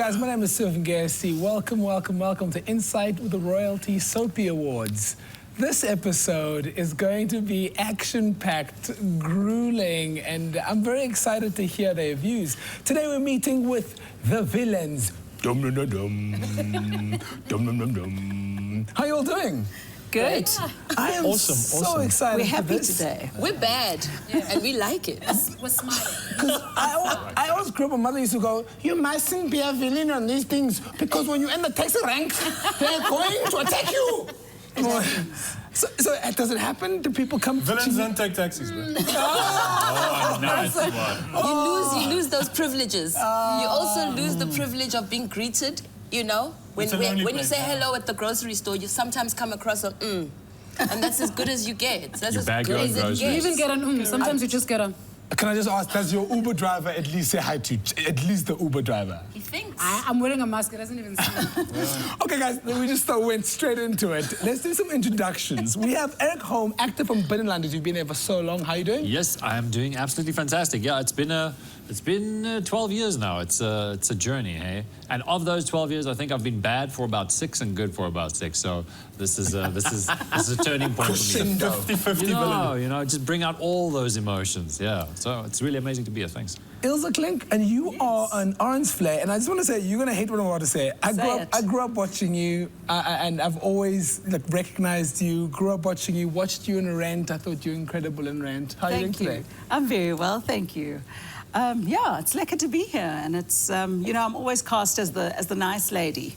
guys, my name is Sylvan Garci. Welcome, welcome, welcome to Insight with the Royalty Soapy Awards. This episode is going to be action-packed, grueling, and I'm very excited to hear their views. Today we're meeting with the villains. Dum dum dum dum. Dum dum dum dum. How you all doing? Good. I am so excited. We're happy for this. today. We're bad, and we like it. We're smiling. Because I always grew up, my mother used to go, you mustn't be a villain on these things because when you end the taxi ranks, they're going to attack you. So does it happen? Do people come Villains to you? don't take taxis, bro. Oh, nice one. You lose those privileges. You also lose the privilege of being greeted, you know? When you say hello at the grocery store, you sometimes come across a and that's as good as you get. That's as bag your good own as it groceries. You gets. even get an sometimes you just get a... Can I just ask, does your Uber driver at least say hi to you? At least the Uber driver? He thinks. I'm wearing a mask, it doesn't even see me. Okay, guys, we just went straight into it. Let's do some introductions. We have Erik Holm, actor from Binnerlanders. You've been there for so long. How are you doing? Yes, I am doing absolutely fantastic. Yeah, it's been 12 years now. It's a journey, hey. And of those 12 years, I think I've been bad for about 6 and good for about 6. So this is a turning point for me. 50-50 You know, just bring out all those emotions. Yeah. So it's really amazing to be here. Thanks. Ilse, Klink, and you are an Arendsvlei, and I just want to say, you're going to hate what I'm about to say. I grew up watching you, and I've always recognized you, grew up watching you, watched you in Rent. I thought you were incredible in Rent. How are you doing today? I'm very well, thank you. Yeah, it's lekker to be here, and it's, you know, I'm always cast as the nice lady,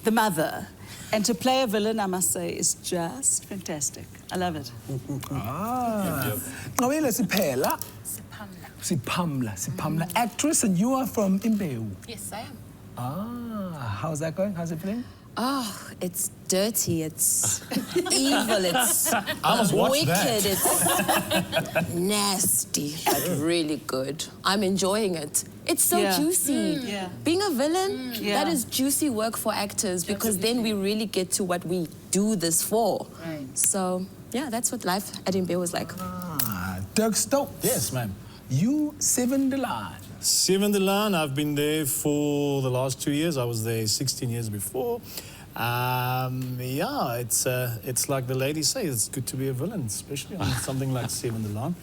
the mother. And to play a villain, I must say, is just fantastic. I love it. Nqobile, Sipamla, actress, and you are from Imbewu. Yes, I am. How's that going? How's it feeling? Oh, it's dirty, it's evil, it's wicked, it's nasty, but really good. I'm enjoying it. It's so juicy. Being a villain, that is juicy work for actors because then we really get to what we do this for. Right. So, yeah, that's what life at Imbewu was like. Dirk Stoltz. Yes, ma'am. You 7 de Laan. 7 de Laan, I've been there for the last 2 years. I was there 16 years before. Yeah, it's like the ladies say, it's good to be a villain, especially on something like 7 de Laan.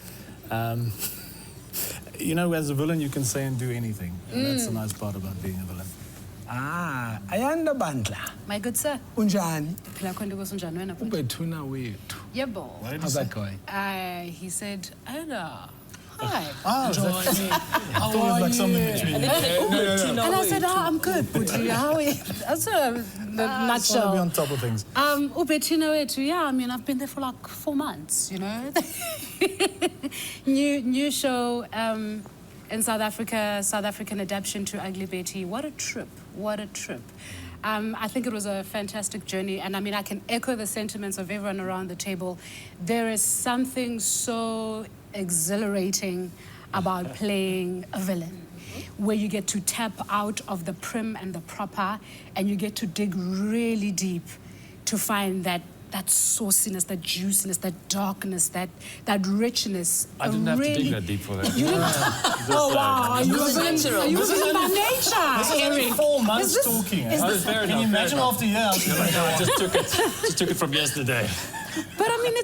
You know, as a villain, you can say and do anything. And that's the nice part about being a villain. Ayanda Bandla. My good sir. Unjani? Phila khona kusenjani wena futhi? uBethu wethu. Yebo. How's that going? He said, Ayanda, hi. How are you? Like something between And I said, I'm good, Buti. How are you? That's the nutshell. to be on top of things. uBettina Wethu, yeah, I mean, I've been there for like 4 months, you know. new show in South Africa, South African adaptation to Ugly Betty. What a trip, what a trip. I think it was a fantastic journey, and I mean, I can echo the sentiments of everyone around the table. There is something so exhilarating about playing a villain, where you get to tap out of the prim and the proper, and you get to dig really deep to find that sauciness, that juiciness, that darkness, that richness. I didn't have to dig that deep for that. You didn't? Oh, wow. You were by nature, This is only Erik. 4 months talking. Fair Can enough, you imagine after a year? I just took it from yesterday. But I mean,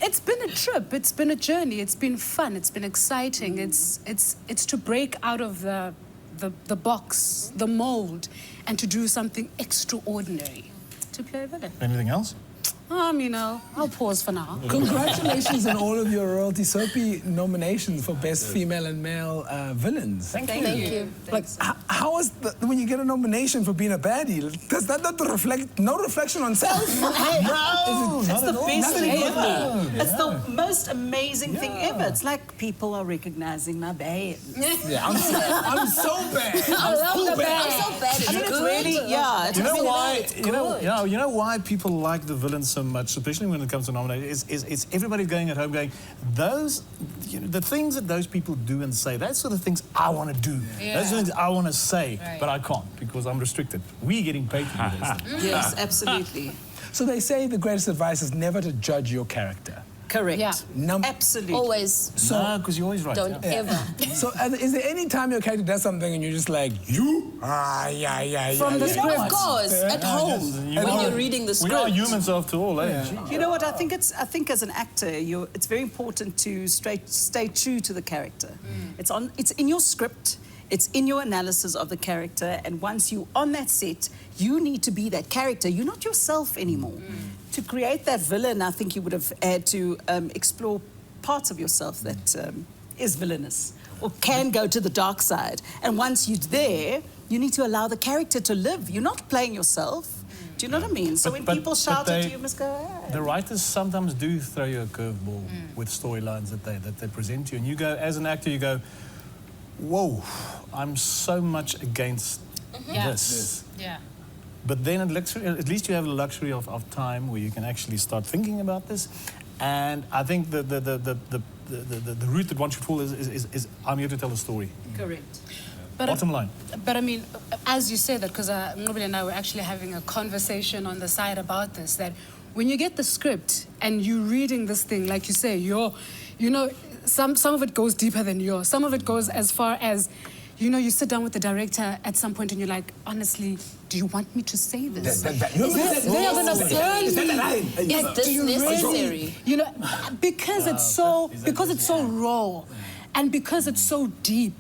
it's been a trip. It's been a journey. It's been fun. It's been exciting. It's to break out of the box, the mold, and to do something extraordinary. To play a villain. Anything else? You know, I'll pause for now. Congratulations on all of your Royalty Soapy nominations for Best Female and Male Villains. Thank you. Like, how is when you get a nomination for being a baddie, does that not reflect, no reflection on self? No, it's the best thing ever. Yeah. It's the most amazing thing ever. It's like people are recognizing my bad. Yeah, I'm so bad. I love the bad. I'm so bad. I mean, it's really, yeah. It's You know really why? You know why people like the villains so much, especially when it comes to nominations, is everybody going at home going, those, you know, the things that those people do and say, that's sort of things I want to do. Those are things I want to say, but I can't because I'm restricted. We're getting paid to do this. Yes, absolutely. So they say the greatest advice is never to judge your character. Correct. Yeah. Absolutely. Always. No, because you're always right. Don't ever. So, is there any time your character does something and you're just like, you? Yeah. From the script. Of course, at home, when you're reading the script. We are humans after all, eh? You know what? I think as an actor, it's very important to stay true to the character. It's in your script. It's in your analysis of the character, and once you're on that set, you need to be that character. You're not yourself anymore. To create that villain, I think you would have had to explore parts of yourself that is villainous or can go to the dark side. And once you're there, you need to allow the character to live. You're not playing yourself. Do you know what I mean? So when people shout at you, you must go, hey. The writers sometimes do throw you a curveball with storylines that they present to you. And you go, as an actor, you go, whoa, I'm so much against this. Yeah. But then at least you have the luxury of time where you can actually start thinking about this. And I think the route that one should follow is I'm here to tell a story. Correct. Bottom line. But I mean, as you say that, because Nqobile and I were actually having a conversation on the side about this, that when you get the script and you're reading this thing, like you say, some of it goes deeper than yours. Some of it goes as far as, you sit down with the director at some point and you're like, honestly, do you want me to say this? They are going to burn me. Is this necessary? Because it's so raw, and because it's so deep,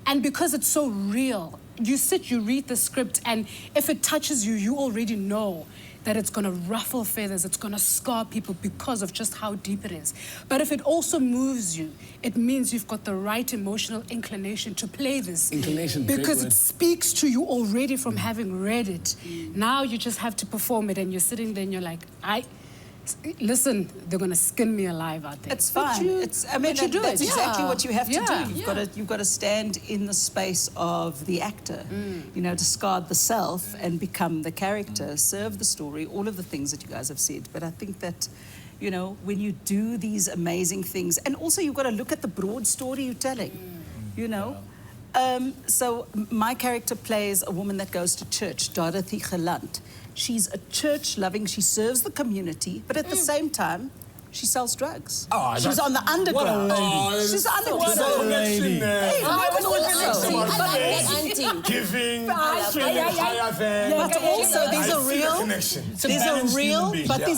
and because it's so real. You read the script, and if it touches you, you already know that it's going to ruffle feathers, it's going to scar people because of just how deep it is. But if it also moves you, it means you've got the right emotional inclination to play this. Inclination, because it speaks to you already from having read it. Now you just have to perform it, and you're sitting there and you're like, listen, they're going to skin me alive out there. It's fine. That's exactly what you have to do. You've got to stand in the space of the actor, discard the self and become the character, serve the story, all of the things that you guys have said. But I think that, when you do these amazing things, and also you've got to look at the broad story you're telling, So my character plays a woman that goes to church, Dorothy Geland. She's a church-loving, she serves the community, but at the same time, she sells drugs. She's on the underground. What a lady. She's underground. What a lady. Hey, I like that auntie. Giving. But also, there's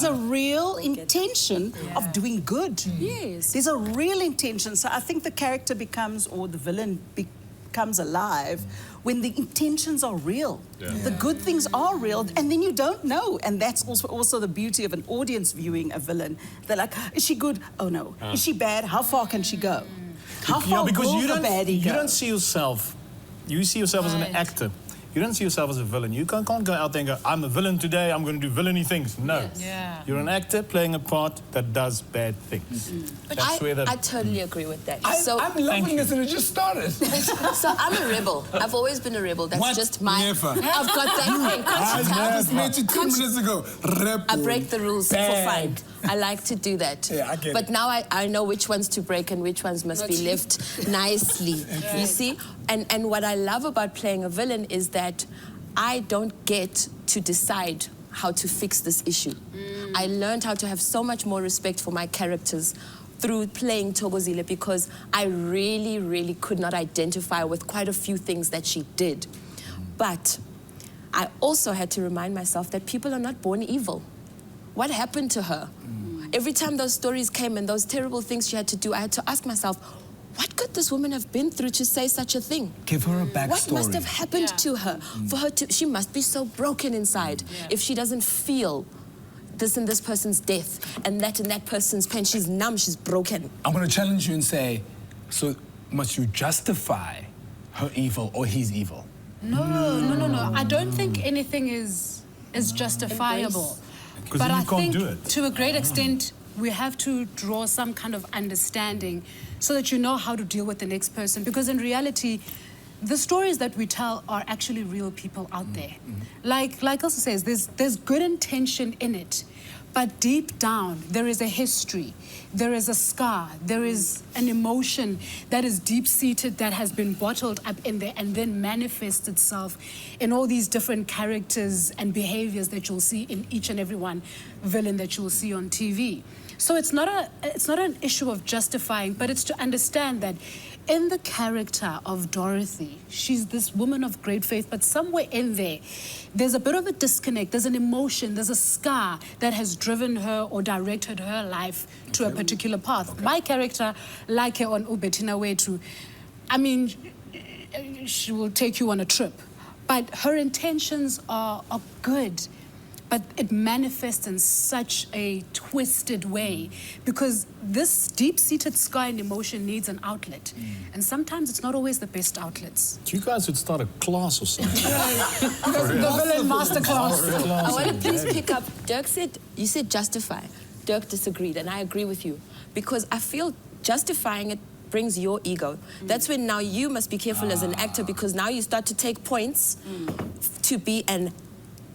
a real intention of doing good. Yes. There's a real intention. So I think the character becomes, or the villain becomes alive when the intentions are real. The good things are real, and then you don't know. And that's also the beauty of an audience viewing a villain. They're like, is she good? Oh no. Is she bad? How far can she go? How far will the baddie go? You don't see yourself. You see yourself as an actor. You don't see yourself as a villain. You can't go out there and go, I'm a villain today, I'm going to do villainy things. No. Yes. Yeah. You're an actor playing a part that does bad things. But I totally agree with that. I'm loving this, and it just started. So I'm a rebel. I've always been a rebel. That's just my... Never. I've got that thing. I just met you 2 minutes ago. Rebel. I break the rules for fun. I like to do that. Yeah, I get but it. now I know which ones to break and which ones must be left nicely. You see? And what I love about playing a villain is that I don't get to decide how to fix this issue. I learned how to have so much more respect for my characters through playing Nqobile, because I really, really could not identify with quite a few things that she did. But I also had to remind myself that people are not born evil. What happened to her? Every time those stories came and those terrible things she had to do, I had to ask myself, what could this woman have been through to say such a thing? Give her a backstory. What must have happened to her for her to... She must be so broken inside if she doesn't feel this and this person's death and that person's pain. She's numb, she's broken. I'm going to challenge you and say, so must you justify her evil or his evil? No. I don't think anything is justifiable. But I think to a great extent, we have to draw some kind of understanding so that you know how to deal with the next person. Because in reality, the stories that we tell are actually real people out there. Like Ilse says, there's good intention in it. But deep down, there is a history, there is a scar, there is an emotion that is deep-seated, that has been bottled up in there and then manifests itself in all these different characters and behaviors that you'll see in each and every one villain that you'll see on TV. So it's not an issue of justifying, but it's to understand that in the character of Dorothy, she's this woman of great faith, but somewhere in there, there's a bit of a disconnect. There's an emotion, there's a scar that has driven her or directed her life to a particular path. My character, like her on uBettina Wethu, I mean, she will take you on a trip, but her intentions are good. But it manifests in such a twisted way because this deep-seated scar and emotion needs an outlet. And sometimes it's not always the best outlets. You guys should start a class or something. The villain masterclass. I want to please pick up, Dirk said, you said justify. Dirk disagreed, and I agree with you. Because I feel justifying it brings your ego. That's when now you must be careful as an actor because now you start to take points to be an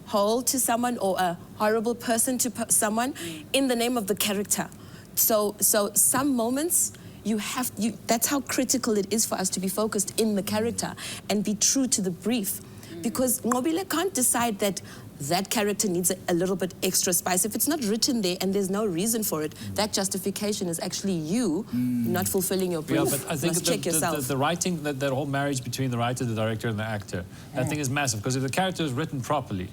whole to someone or a horrible person to someone in the name of the character. So some moments that's how critical it is for us to be focused in the character and be true to the brief. Because Nqobile can't decide that that character needs a little bit extra spice. If it's not written there and there's no reason for it, that justification is actually you not fulfilling your brief. Yeah, but I think must check yourself. the writing, that whole marriage between the writer, the director, and the actor, that thing is massive. Because if the character is written properly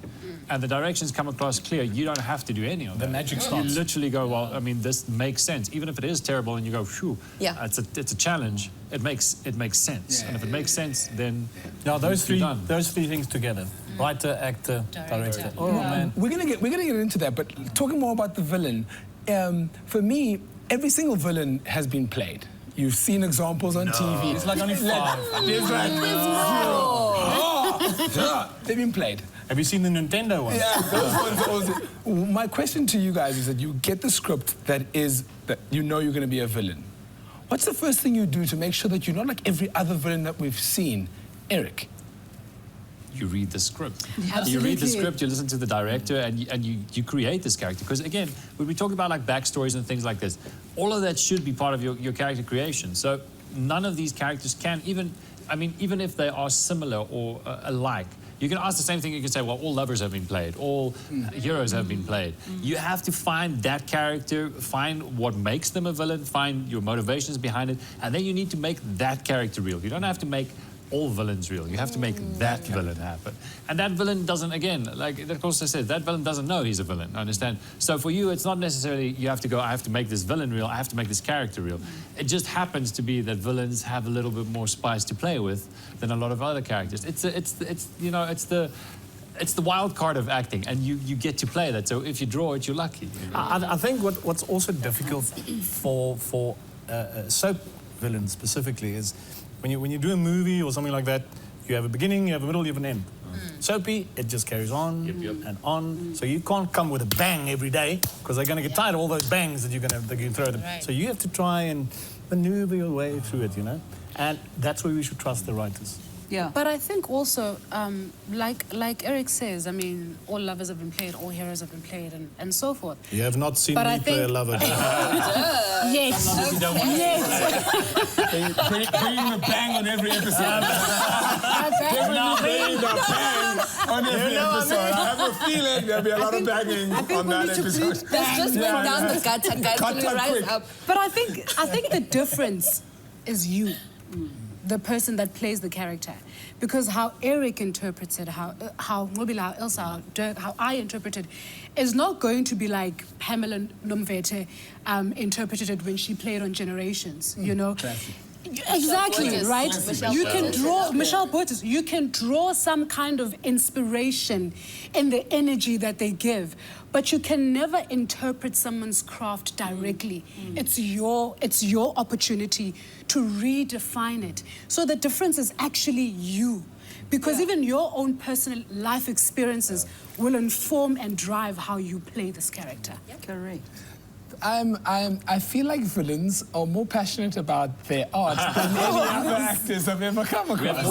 and the directions come across clear, you don't have to do any of that. The magic starts. You literally go, well, I mean, this makes sense. Even if it is terrible and you go, phew, it's a challenge, it makes sense. And if it makes sense, then now those three done. things together: writer, actor, director. Oh man, we're gonna get into that. But talking more about the villain, for me, every single villain has been played. You've seen examples on TV. It's like only 5. There's like they've been played. Have you seen the Nintendo ones? Yeah, those ones also. My question to you guys is that you get the script that you know you're going to be a villain. What's the first thing you do to make sure that you're not like every other villain that we've seen? Erik? You read the script. Absolutely. You read the script, you listen to the director, and you create this character. Because again, when we talk about like backstories and things like this, all of that should be part of your character creation. So none of these characters can even if they are similar or alike, you can ask the same thing. You can say, well, all lovers have been played, all heroes have been played. You have to find that character, find what makes them a villain, find your motivations behind it, and then you need to make that character real. You don't have to make all villains real. You have to make that villain happen. And that villain doesn't, again, like of course I said, that villain doesn't know he's a villain, I understand? So for you, it's not necessarily you have to go, I have to make this villain real, I have to make this character real. It just happens to be that villains have a little bit more spice to play with than a lot of other characters. It's the wild card of acting, and you get to play that. So if you draw it, you're lucky. You know? I think what's also difficult for soap villains specifically is when you do a movie or something like that, you have a beginning, you have a middle, you have an end. Soapy, it just carries on and on. So you can't come with a bang every day because they're going to get tired of all those bangs that you can throw at them. Right. So you have to try and maneuver your way through it, you know. And that's where we should trust the writers. Yeah. But I think also, like Erik says, I mean, all lovers have been played, all heroes have been played, and so forth. You have not seen But me I play a think- lover. Yes. Bringing the bang on every episode. Bringing the bang on every episode. I have a feeling there'll be a lot of banging on that episode. This just went down the gutter, guys. Can we rise up? But I think the difference is you, the person that plays the character. Because how Erik interprets it, how Nqobile, how Ilse, how Dirk, how I interpret it, is not going to be like Pamela Nomvete interpreted it when she played on Generations, you know? Classic. Exactly, Burgess. right? Michelle You can Burgess. draw, Michelle Burgess, you can draw some kind of inspiration in the energy that they give, but you can never interpret someone's craft directly. It's your opportunity to redefine it. So the difference is actually you. Because even your own personal life experiences will inform and drive how you play this character. Correct. I feel like villains are more passionate about their art than any other actors I've ever come across.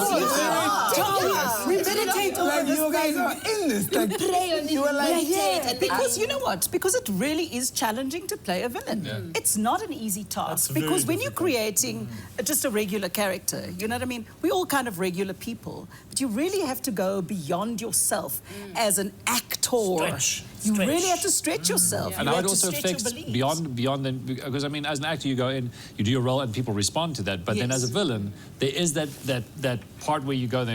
We meditate over Like this you guys thing. are in this. Like, Pray on you are like, Because you know what? Because it really is challenging to play a villain. It's not an easy task. That's very Because when you're difficult. creating just a regular character, you know what I mean? We're all kind of regular people, but you really have to go beyond yourself as an actor. Stretch. You really have to stretch yourself. And You how have it to also stretch your affects beyond then, because I mean, as an actor, you go in, you do your role, and people respond to that. But then, as a villain, there is that part where you go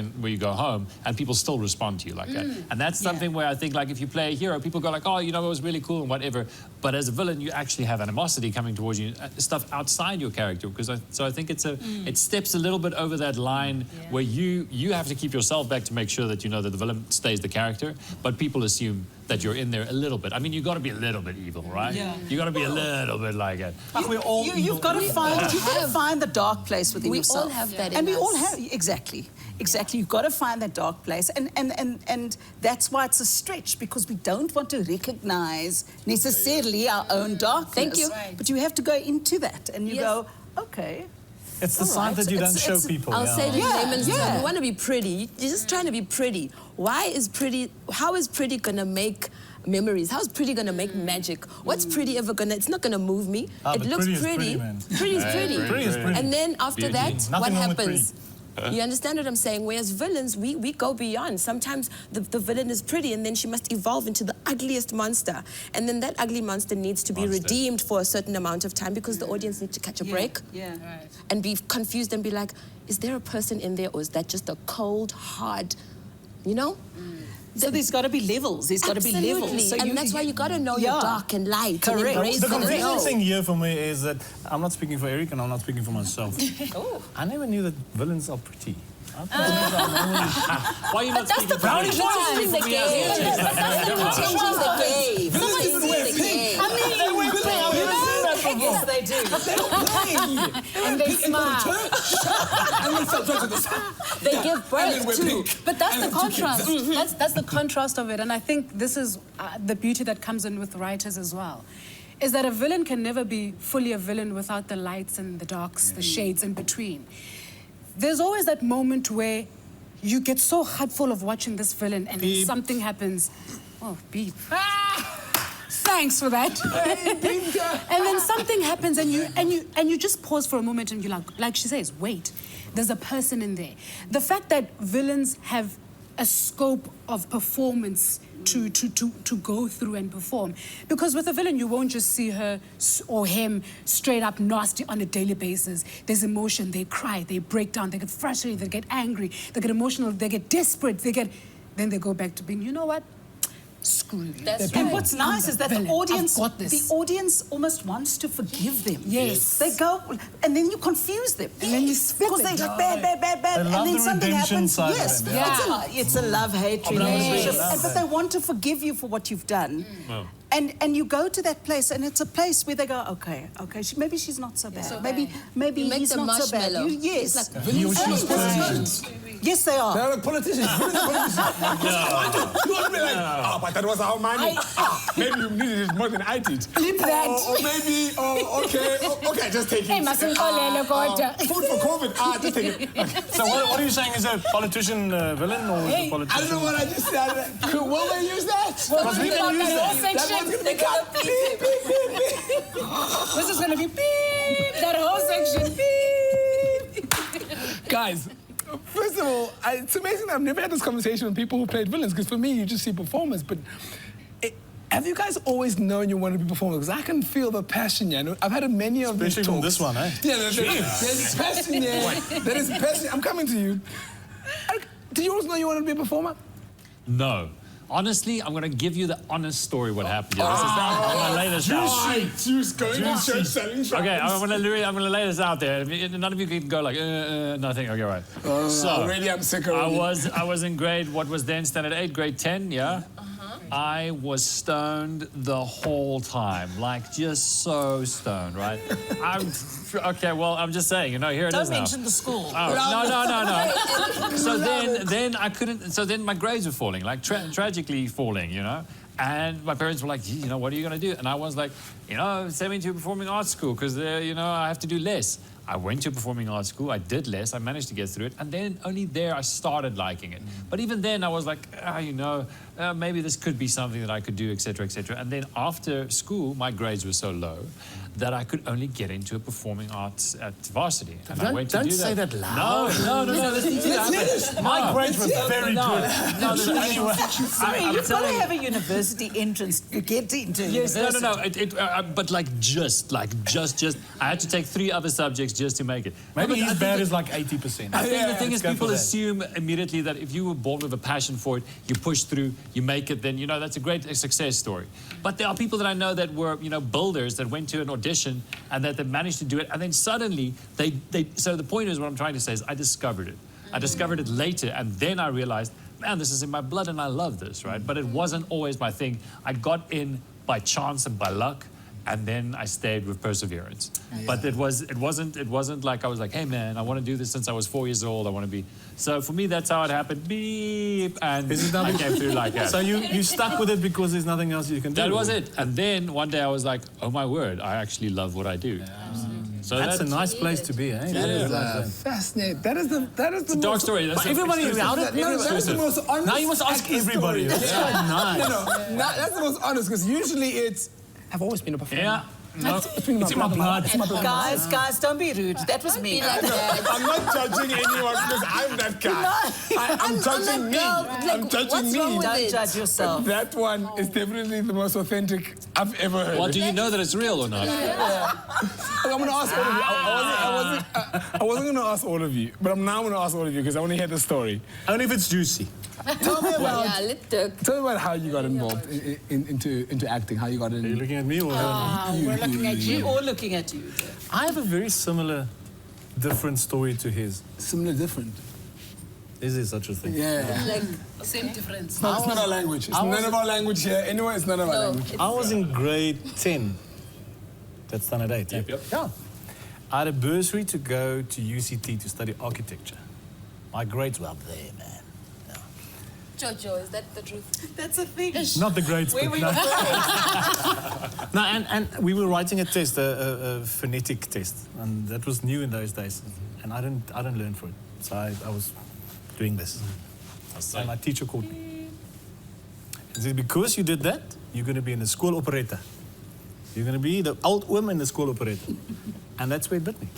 home, and people still respond to you like that. And that's something where I think, like, if you play a hero, people go like, oh, you know, it was really cool and whatever. But as a villain, you actually have animosity coming towards you, stuff outside your character. Because so I think it steps a little bit over that line where you have to keep yourself back to make sure that you know that the villain stays the character, but people assume that you're in there a little bit. I mean, you got to be a little bit evil, right? Yeah. You got to be a little bit like it. You've got to find the dark place within yourself. We all have that in us. And we all have, exactly. You've got to find that dark place. And that's why it's a stretch, because we don't want to recognize necessarily our own darkness. Thank you. But you have to go into that, and you go, okay. It's the side that you don't show people. I'll say it in layman's terms. You want to be pretty. You're just trying to be pretty. How is pretty gonna make memories? How is pretty gonna make magic? What's pretty ever gonna? It's not gonna move me. It looks pretty. Pretty is pretty. Pretty is pretty. And then after that, what happens? pretty. You understand what I'm saying? Whereas villains, we go beyond. Sometimes the villain is pretty and then she must evolve into the ugliest monster. And then that ugly monster needs to be redeemed for a certain amount of time because the audience needs to catch a break. And be confused and be like, is there a person in there or is that just a cold, hard, you know? So there's got to be levels. There's got to be levels. So and that's why you got to know your dark and light. Correct. And embrace The them as confusing well. thing here for me is that I'm not speaking for Erik and I'm not speaking for myself. I never knew that villains are pretty. Why are you not speaking for me? Changing the game. Changing the game. Changing the game. Yes, they do. They don't play. And they smile. And they start talking to the They give birth too. But that's the contrast. That's the contrast of it. And I think this is the beauty that comes in with writers as well. Is that a villain can never be fully a villain without the lights and the darks, the shades in between. There's always that moment where you get so heartful of watching this villain and then something happens. Oh, beep. Thanks for that. And then something happens and you just pause for a moment and you're like she says, wait, there's a person in there. The fact that villains have a scope of performance to go through and perform. Because with a villain, you won't just see her or him straight up nasty on a daily basis. There's emotion, they cry, they break down, they get frustrated, they get angry, they get emotional, they get desperate, then they go back to being, you know what? Screw you. And what's nice is that the audience almost wants to forgive them. Yes. They go, and then you confuse them. And then you because they're like bad, and then something happens. Yes, it's a love-hate relationship. But they want to forgive you for what you've done. And you go to that place, and it's a place where they go, okay, maybe she's not so bad. Maybe he's not so bad. Yes. Yes, they are. They're like politicians. You want to be like, but that was our money. Maybe you needed it more than I did. Flip that. Or maybe, okay, just take it. Hey, food for COVID, just take it. Okay. So what are you saying? Is a politician villain or is a politician? I don't know what I just said. Will they use that? Because we can use that. That one's going to be cut. Beep, beep, beep, beep. This is going to be beep, that whole section, beep. Guys, first of all, it's amazing that I've never had this conversation with people who played villains, because for me, you just see performers, but have you guys always known you wanted to be performers? Because I can feel the passion, yeah. I've had many of these talks. Especially from this one, eh? Yeah, there's passion there. There is passion. I'm coming to you. Did you always know you wanted to be a performer? No. Honestly, I'm going to give you the honest story what happened here. I'm going to lay this out. Juice going to church selling shops. Okay, I'm going to lay this out there. None of you can go like, nothing. Okay, right. So, already I'm sick already. I was in what was then standard 8, grade 10, yeah? I was stoned the whole time, like just so stoned, right? Okay, well, I'm just saying, here it is now. Don't mention the school. Oh, no. So then I couldn't, so then my grades were falling, like tragically falling, And my parents were like, what are you going to do? And I was like, send me to performing arts school because, I have to do less. I went to performing arts school, I did less, I managed to get through it, and then only there I started liking it. But even then I was like, maybe this could be something that I could do, etc., etc. And then after school, my grades were so low that I could only get into a performing arts at varsity. And I went to Don't do say that loud. No. My grades were very good. Anyway, Sorry, you've got to have a university entrance to get into university. No. But just. I had to take 3 other subjects just to make it. Maybe his bad is like 80%. I think the thing is, people assume immediately that if you were born with a passion for it, you push through, you make it, then, you know, that's a great success story. But there are people that I know that were, you know, builders that went to an audition and that they managed to do it, and then suddenly so the point is, what I'm trying to say is I discovered it. I discovered it later, and then I realized, man, this is in my blood and I love this, right? But it wasn't always my thing. I got in by chance and by luck, and then I stayed with perseverance. Yeah. But it wasn't like I was like, hey man, I want to do this since I was 4 years old. I want to be. So for me, that's how it happened. Beep, and I came through like that. So you stuck with it because there's nothing else you can do. That was it. And then one day I was like, oh my word, I actually love what I do. Yeah. So that's a nice place to be, eh? That is fascinating. That is the it's a dark story. That's everybody around it. That is the most honest. Now you must ask everybody. That's quite nice. No, that's the most honest, because usually it's, I've always been a performer. Yeah. No. It's in my blood. Guys, don't be rude. That was me. I'm not judging anyone because I'm that guy. I'm judging me. I'm judging me. Don't judge yourself. That one is definitely the most authentic I've ever heard. Well, do you know that it's real or not? I'm going to ask all of you. I wasn't going to ask all of you, but I'm now going to ask all of you because I want to hear the story. Only if it's juicy. Tell me about. let Dirk. Tell me about how you got involved into acting. How you got in. Are you looking at me or? We're looking at you. We're all looking at you. I have a very similar, different story to his. Similar, different. Is there such a thing? Yeah. Like, same difference. It's not our language. It's none of our language here. Anyway, it's none of our language. I was in grade 10. That's standard 8. Yep. Yeah. I had a bursary to go to UCT to study architecture. My grades were up there, man. Jojo, is that the truth? That's a thing. Not the grades, but no. No, and we were writing a test, a phonetic test, and that was new in those days, and I didn't learn for it, so I was doing this, and my teacher called me. He said, because you did that, you're going to be in the school operator. You're going to be the old woman in the school operator, and that's where it bit me.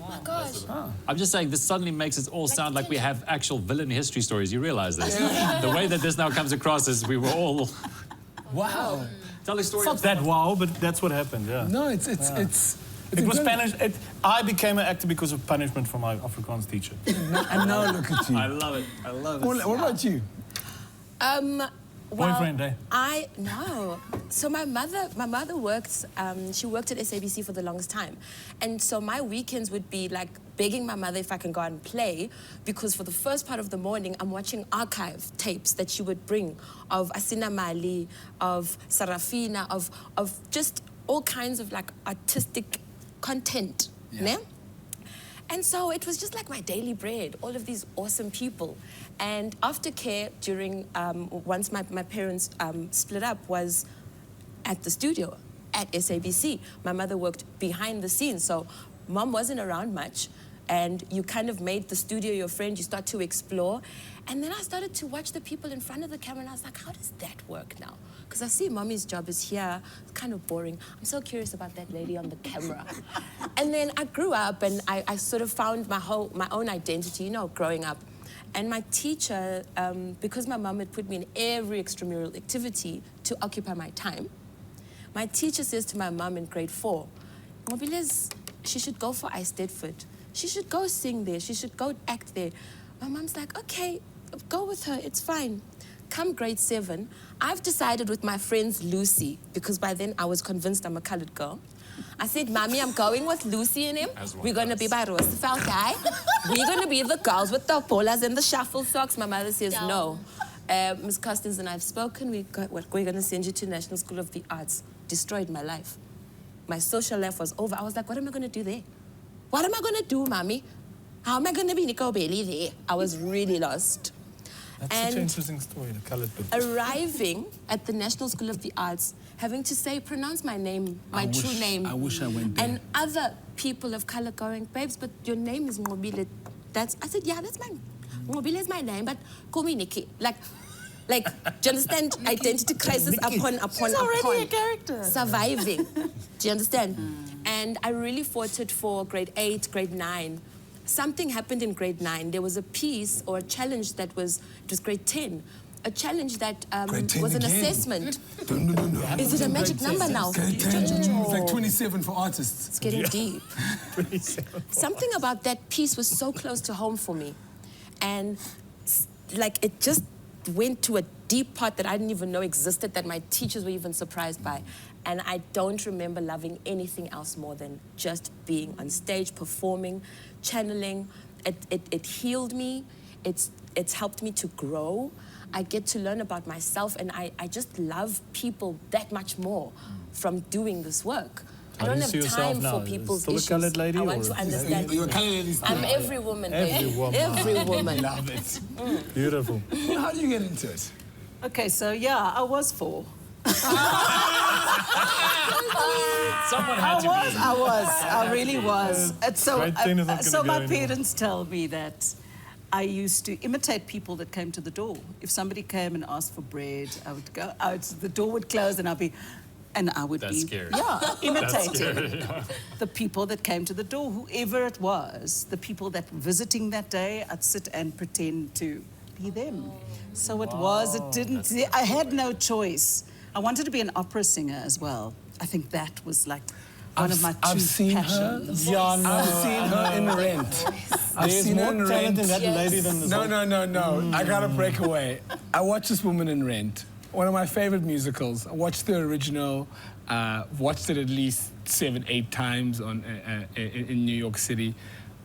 Oh my gosh. I'm just saying, this suddenly makes it all sound like we have actual villain history stories. You realize this? The way that this now comes across is we were all... Wow. Tell a story. It's not that wow, but that's what happened, yeah. No, it was punished. I became an actor because of punishment from my Afrikaans teacher. And now look at you. I love it. I love it. What about you? Well, boyfriend, eh? No. So my mother worked, she worked at SABC for the longest time. And so my weekends would be like begging my mother if I can go out and play, because for the first part of the morning, I'm watching archive tapes that she would bring of Asina Mali, of Sarafina, of just all kinds of like artistic content. Yeah. And so it was just like my daily bread, all of these awesome people. And aftercare during, once my parents split up, was at the studio at SABC. My mother worked behind the scenes, so mom wasn't around much. And you kind of made the studio your friend, you start to explore. And then I started to watch the people in front of the camera, and I was like, how does that work now? Because I see mommy's job is here, it's kind of boring. I'm so curious about that lady on the camera. And then I grew up, and I sort of found my own identity, you know, growing up. And my teacher, because my mom had put me in every extramural activity to occupy my time, my teacher says to my mom in grade 4, Nqobile, she should go for Eisteddford. She should go sing there. She should go act there. My mom's like, okay, go with her. It's fine. Come grade 7, I've decided with my friends Lucy, because by then I was convinced I'm a colored girl. I said, Mommy, I'm going with Lucy and him. We're going to be by Roosevelt guy. We're going to be the girls with the polas and the shuffle socks. My mother says, no. Ms. Costins and I have spoken. We're going to send you to National School of the Arts. Destroyed my life. My social life was over. I was like, what am I going to do there? What am I going to do, Mommy? How am I going to be Nqobile there? I was really lost. That's such an interesting story, the colored people. Arriving at the National School of the Arts, having to say, pronounce my name, my true name. I wish I went there. And other people of color going, babes, but your name is Nqobile. I said, yeah, that's my, Nqobile is my name, but call me Nikki. Like, do you understand? Identity crisis upon She's already a character. surviving. Do you understand? And I really fought it for grade 8, grade 9. Something happened in grade 9. There was a piece or a challenge it was grade 10. A challenge that was an assessment. No. Is it a magic number now? It's like 27 for artists. It's getting deep. 27. Something about that piece was so close to home for me. And like it just went to a deep part that I didn't even know existed, that my teachers were even surprised by. And I don't remember loving anything else more than just being on stage, performing, channeling. It healed me. It's helped me to grow. I get to learn about myself, and I just love people that much more from doing this work. How I don't do you have see yourself time now? for people's Still a issues. coloured lady, I want or- to understand. You're a coloured lady still. I'm every woman. Every babe. woman. Every woman. Love it. Beautiful. How do you get into it? Okay, so yeah, I was 4. Someone had to be. I really was. And so, Great thing is not so gonna my go anymore. parents tell me that I used to imitate people that came to the door. If somebody came and asked for bread, I would go out, the door would close, and I would That's be scary. yeah, imitating scary. the people that came to the door, whoever it was, the people that were visiting that day. I'd sit and pretend to be them. So it didn't. I had no choice. I wanted to be an opera singer as well. I think that was like one of my true I've seen passions. her. Yeah, no. I've seen her in Rent. I've There's seen her more in talent Rent. in that lady than this one. No. I gotta break away. I watched this woman in Rent. One of my favorite musicals. I watched the original. Watched it at least 7, 8 times in New York City.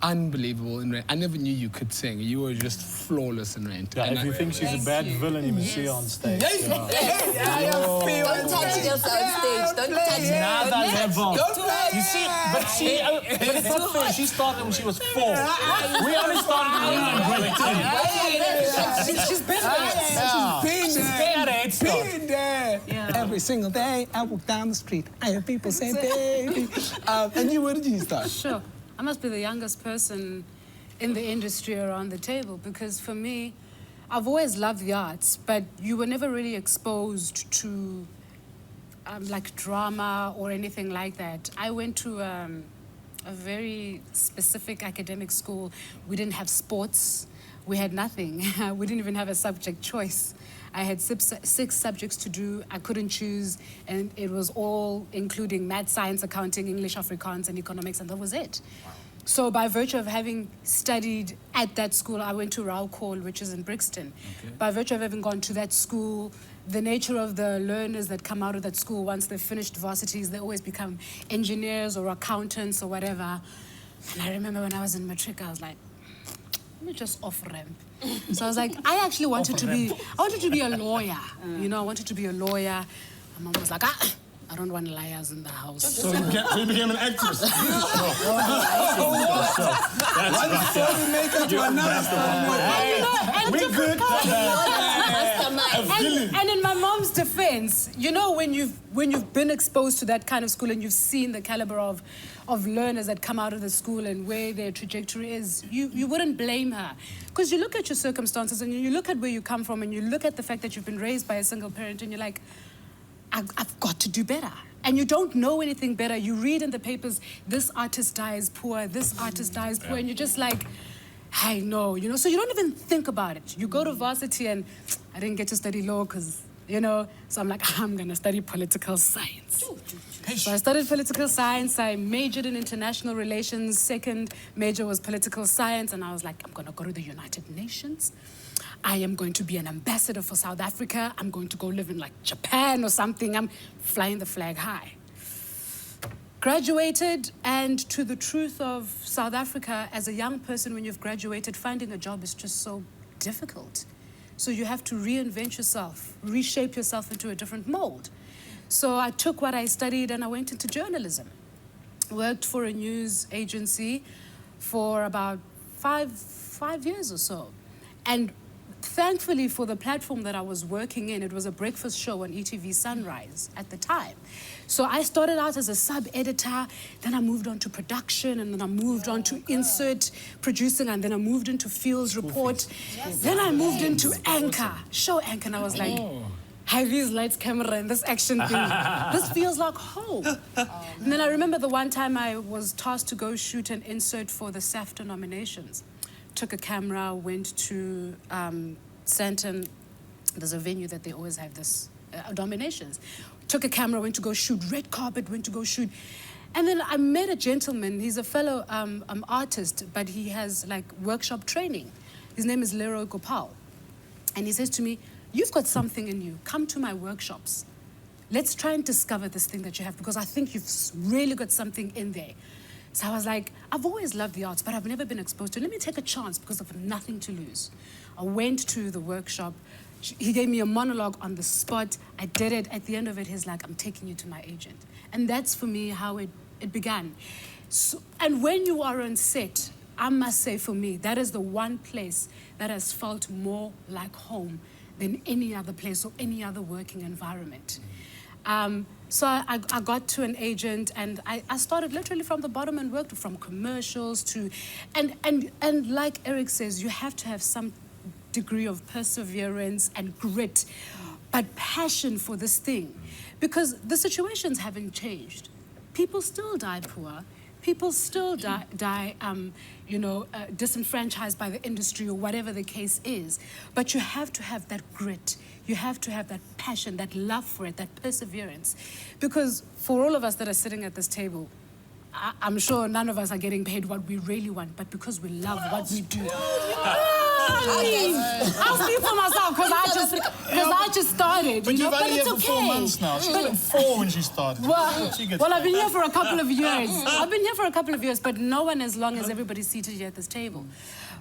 Unbelievable in Rent. I never knew you could sing. You were just flawless in Rent. Yeah, And if you think she's a bad villain, you must see her on stage. Yes. Yeah. Don't touch it else on stage. Don't touch it. Another level. Don't play. You see, but it's not fair. She started when she was 4. We only started when we were in grade 10. She's been there. She's been there. Every single day I walk down the street, I hear people say baby. And you, where did you start? Sure. I must be the youngest person in the industry around the table, because for me, I've always loved the arts, but you were never really exposed to like drama or anything like that. I went to a very specific academic school. We didn't have sports. We had nothing. We didn't even have a subject choice. I had 6 subjects to do. I couldn't choose, and it was all including math, science, accounting, English, Afrikaans, and economics, and that was it. Wow. So by virtue of having studied at that school, I went to Raucol, which is in Brixton. Okay. By virtue of having gone to that school, the nature of the learners that come out of that school, once they've finished varsities, they always become engineers or accountants or whatever. And I remember when I was in matric, I was like, let me just off-ramp. So I was like, I actually wanted to be a lawyer. You know, I wanted to be a lawyer. My mom was like, I don't want liars in the house. So you became an actress. One story maker to another story. And in my mom's defense, you know, when you've been exposed to that kind of school and you've seen the caliber of learners that come out of the school and where their trajectory is, you wouldn't blame her. Because you look at your circumstances and you look at where you come from and you look at the fact that you've been raised by a single parent and you're like, I've got to do better. And you don't know anything better. You read in the papers, this artist dies poor, this artist dies poor, and you're just like, I know, you know, so you don't even think about it. You go to varsity and I didn't get to study law because, you know, so I'm like, I'm going to study political science. So I studied political science. I majored in international relations. Second major was political science. And I was like, I'm going to go to the United Nations. I am going to be an ambassador for South Africa. I'm going to go live in like Japan or something. I'm flying the flag high. Graduated, and to the truth of South Africa, as a young person, when you've graduated, finding a job is just so difficult. So you have to reinvent yourself, reshape yourself into a different mold. So I took what I studied and I went into journalism. Worked for a news agency for about five years or so. And thankfully for the platform that I was working in, it was a breakfast show on ETV Sunrise at the time. So I started out as a sub-editor, then I moved on to production, and then I moved on to insert producing, and then I moved into fields report. Then I moved into anchor, show anchor, and I was like, Have these lights, camera, and this action thing. This feels like home. And then I remember the one time I was tasked to go shoot an insert for the SAFTA nominations. Took a camera, went to Santon. There's a venue that they always have this nominations. Took a camera, went to go shoot, red carpet, went to go shoot. And then I met a gentleman, he's a fellow artist, but he has like workshop training. His name is Leroy Gopal. And he says to me, you've got something in you, come to my workshops. Let's try and discover this thing that you have, because I think you've really got something in there. So I was like, I've always loved the arts, but I've never been exposed to it. Let me take a chance because I've nothing to lose. I went to the workshop. He gave me a monologue on the spot. I did it. At the end of it, he's like, I'm taking you to my agent. And that's for me how it began. So, and when you are on set, I must say for me, that is the one place that has felt more like home than any other place or any other working environment. So I got to an agent, and I started literally from the bottom and worked from commercials to, and like Erik says, you have to have some degree of perseverance and grit, but passion for this thing, because the situations haven't changed. People still die poor. People still die disenfranchised by the industry or whatever the case is. But you have to have that grit. You have to have that passion, that love for it, that perseverance. Because for all of us that are sitting at this table, I'm sure none of us are getting paid what we really want, but because we love what we do. I'll speak for myself because I just started. But you know? you've only But it's here for 4 months now. She's got 4 when she started. Well, I've been here for a couple of years. But no one as long as everybody's seated here at this table.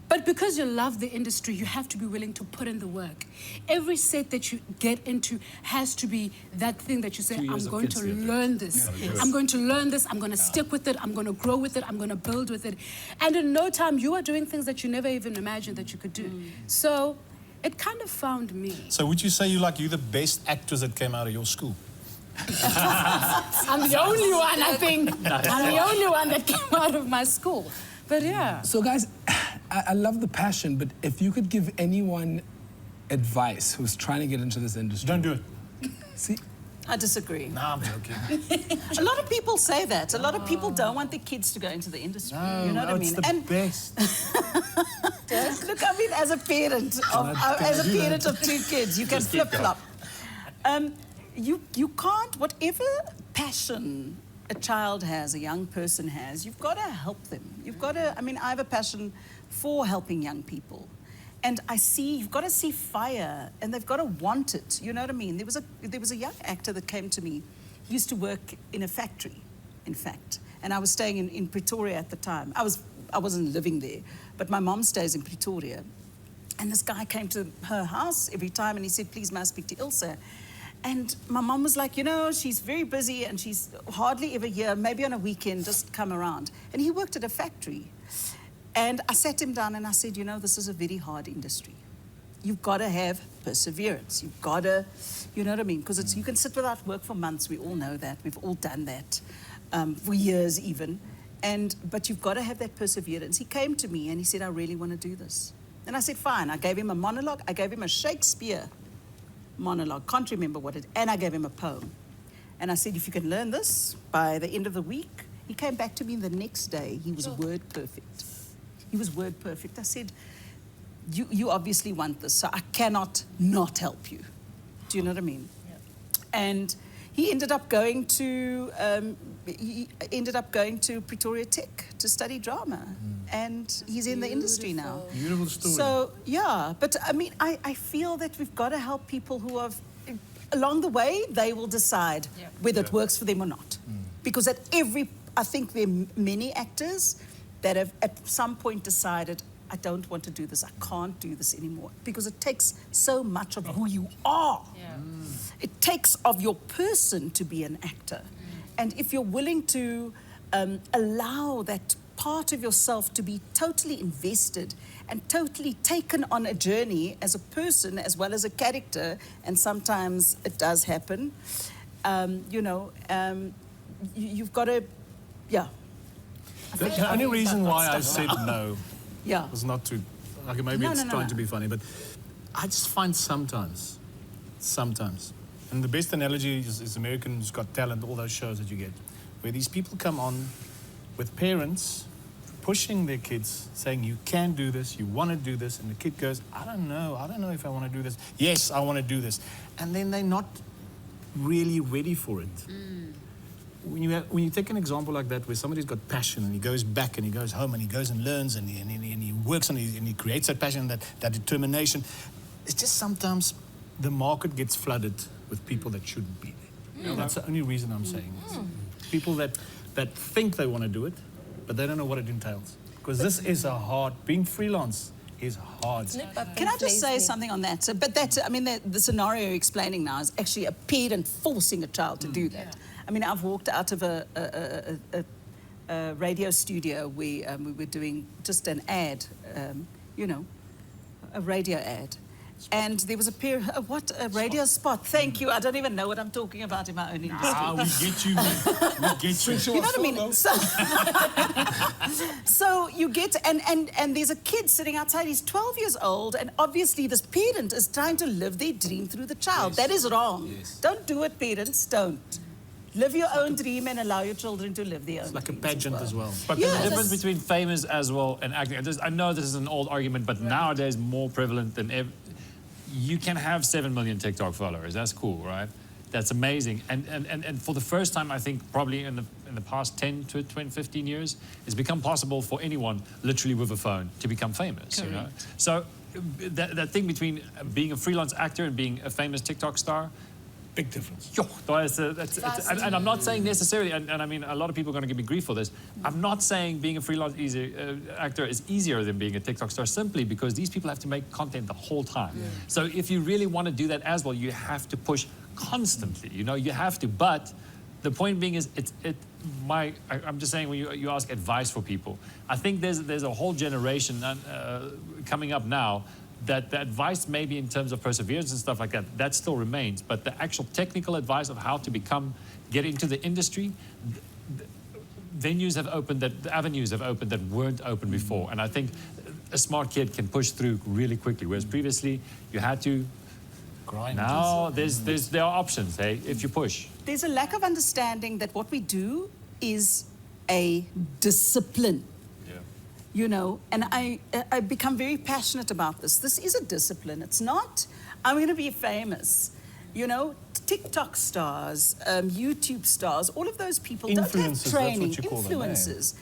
But because you love the industry, you have to be willing to put in the work. Every set that you get into has to be that thing that you say, I'm going to learn this. I'm going to learn this. I'm going to stick with it. I'm going to grow with it. I'm going to build with it. And in no time, you are doing things that you never even imagined that you could do. So it kind of found me. So would you say you're the best actress that came out of your school? I'm the only one, I think. I'm the only one that came out of my school. But yeah. So guys, I love the passion, but if you could give anyone advice who's trying to get into this industry... Don't do it. See? I disagree. No, I'm joking. A lot of people say that. A lot of people don't want their kids to go into the industry. No, you know what I mean? It's the best. Look, I mean, as a parent of 2 kids, you can flip-flop. You can't, whatever passion a child has, a young person has, you've got to help them. You've got to, I mean, I have a passion for helping young people. And you've got to see fire, and they've got to want it. You know what I mean? There was a young actor that came to me. He used to work in a factory, in fact. And I was staying in Pretoria at the time. I wasn't living there, but my mom stays in Pretoria. And this guy came to her house every time, and he said, please, may I speak to Ilse? And my mom was like, she's very busy and she's hardly ever here, maybe on a weekend, just come around. And he worked at a factory. And I sat him down and I said, this is a very hard industry. You've got to have perseverance. You've got to, you know what I mean? Because you can sit without work for months. We all know that. We've all done that, for years even. But you've got to have that perseverance. He came to me and he said, I really want to do this. And I said, fine. I gave him a monologue. I gave him a Shakespeare monologue, can't remember and I gave him a poem. And I said, if you can learn this by the end of the week. He came back to me the next day. He was word perfect. He was word perfect. I said, you obviously want this, so I cannot not help you. Do you know what I mean? Yeah. And he ended up going to Pretoria Tech to study drama. And he's in the industry now. Beautiful story. So, yeah, but I mean, I feel that we've got to help people who have, along the way, they will decide whether it works for them or not. Because I think there are many actors that have at some point decided, I don't want to do this, I can't do this anymore. Because it takes so much of who you are. Yeah. It takes of your person to be an actor. And if you're willing to allow that part of yourself to be totally invested and totally taken on a journey as a person as well as a character, and sometimes it does happen, you've got to, The only reason why I said no was not to, maybe it's trying to be funny, but I just find sometimes Sometimes. And the best analogy is American's Got Talent, all those shows that you get, where these people come on with parents pushing their kids, saying, you can do this, you want to do this, and the kid goes, I don't know if I want to do this. Yes, I want to do this. And then they're not really ready for it. When you take an example like that, where somebody's got passion, and he goes back, and he goes home, and he goes and learns, and he works, and he creates that passion, that determination, it's just sometimes the market gets flooded with people that shouldn't be there. That's the only reason I'm saying this. People that think they want to do it, but they don't know what it entails. Because this is being freelance is hard. Can I just say something on that? So, but that, I mean, the scenario you're explaining now is actually a parent forcing a child to do that. I mean, I've walked out of a radio studio where we were doing just an ad, a radio ad. And there was a radio spot. Thank you. I don't even know what I'm talking about in my own industry. We get you. We get you. You know what I mean? So you get, and there's a kid sitting outside. He's 12 years old, and obviously this parent is trying to live their dream through the child. That is wrong. Don't do it, parents. Don't. Live your own dream and allow your children to live their own dreams. Like a pageant as well. But there's a difference between famous as well and acting. I know this is an old argument, but nowadays more prevalent than ever. You can have 7 million TikTok followers. That's cool, right? That's amazing. And for the first time, I think probably in the past 10 to 20, 15 years, it's become possible for anyone, literally with a phone, to become famous. Correct. You know? So that thing between being a freelance actor and being a famous TikTok star, big difference. And I'm not saying necessarily, and I mean, a lot of people are going to give me grief for this. I'm not saying being a freelance actor is easier than being a TikTok star, simply because these people have to make content the whole time. Yeah. So if you really want to do that as well, you have to push constantly. You know, you have to. But the point being is, I'm just saying, when you ask advice for people, I think there's a whole generation coming up now that the advice, maybe in terms of perseverance and stuff like that still remains. But the actual technical advice of how to get into the industry, venues have opened, the avenues have opened that weren't open before. And I think a smart kid can push through really quickly, whereas previously you had to grind. Now there are options, hey, if you push. There's a lack of understanding that what we do is a discipline. You know, and I become very passionate about this. This is a discipline. It's not, I'm going to be famous. You know, TikTok stars, YouTube stars, all of those people don't have training. That's what you call influencers.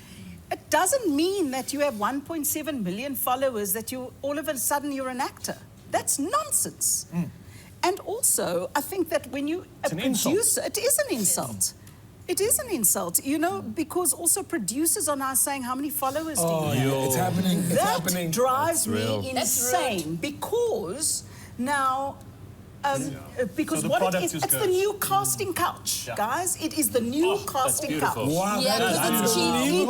It doesn't mean that you have 1.7 million followers that all of a sudden you're an actor. That's nonsense. And also, I think that when you produce, it is an insult. It is an insult, you know, because also producers are now saying, how many followers do you have? It's happening. That drives me insane, because now, because what it is, it's the new casting couch, guys. It is the new casting couch. Wow, Yeah, because it's cheap.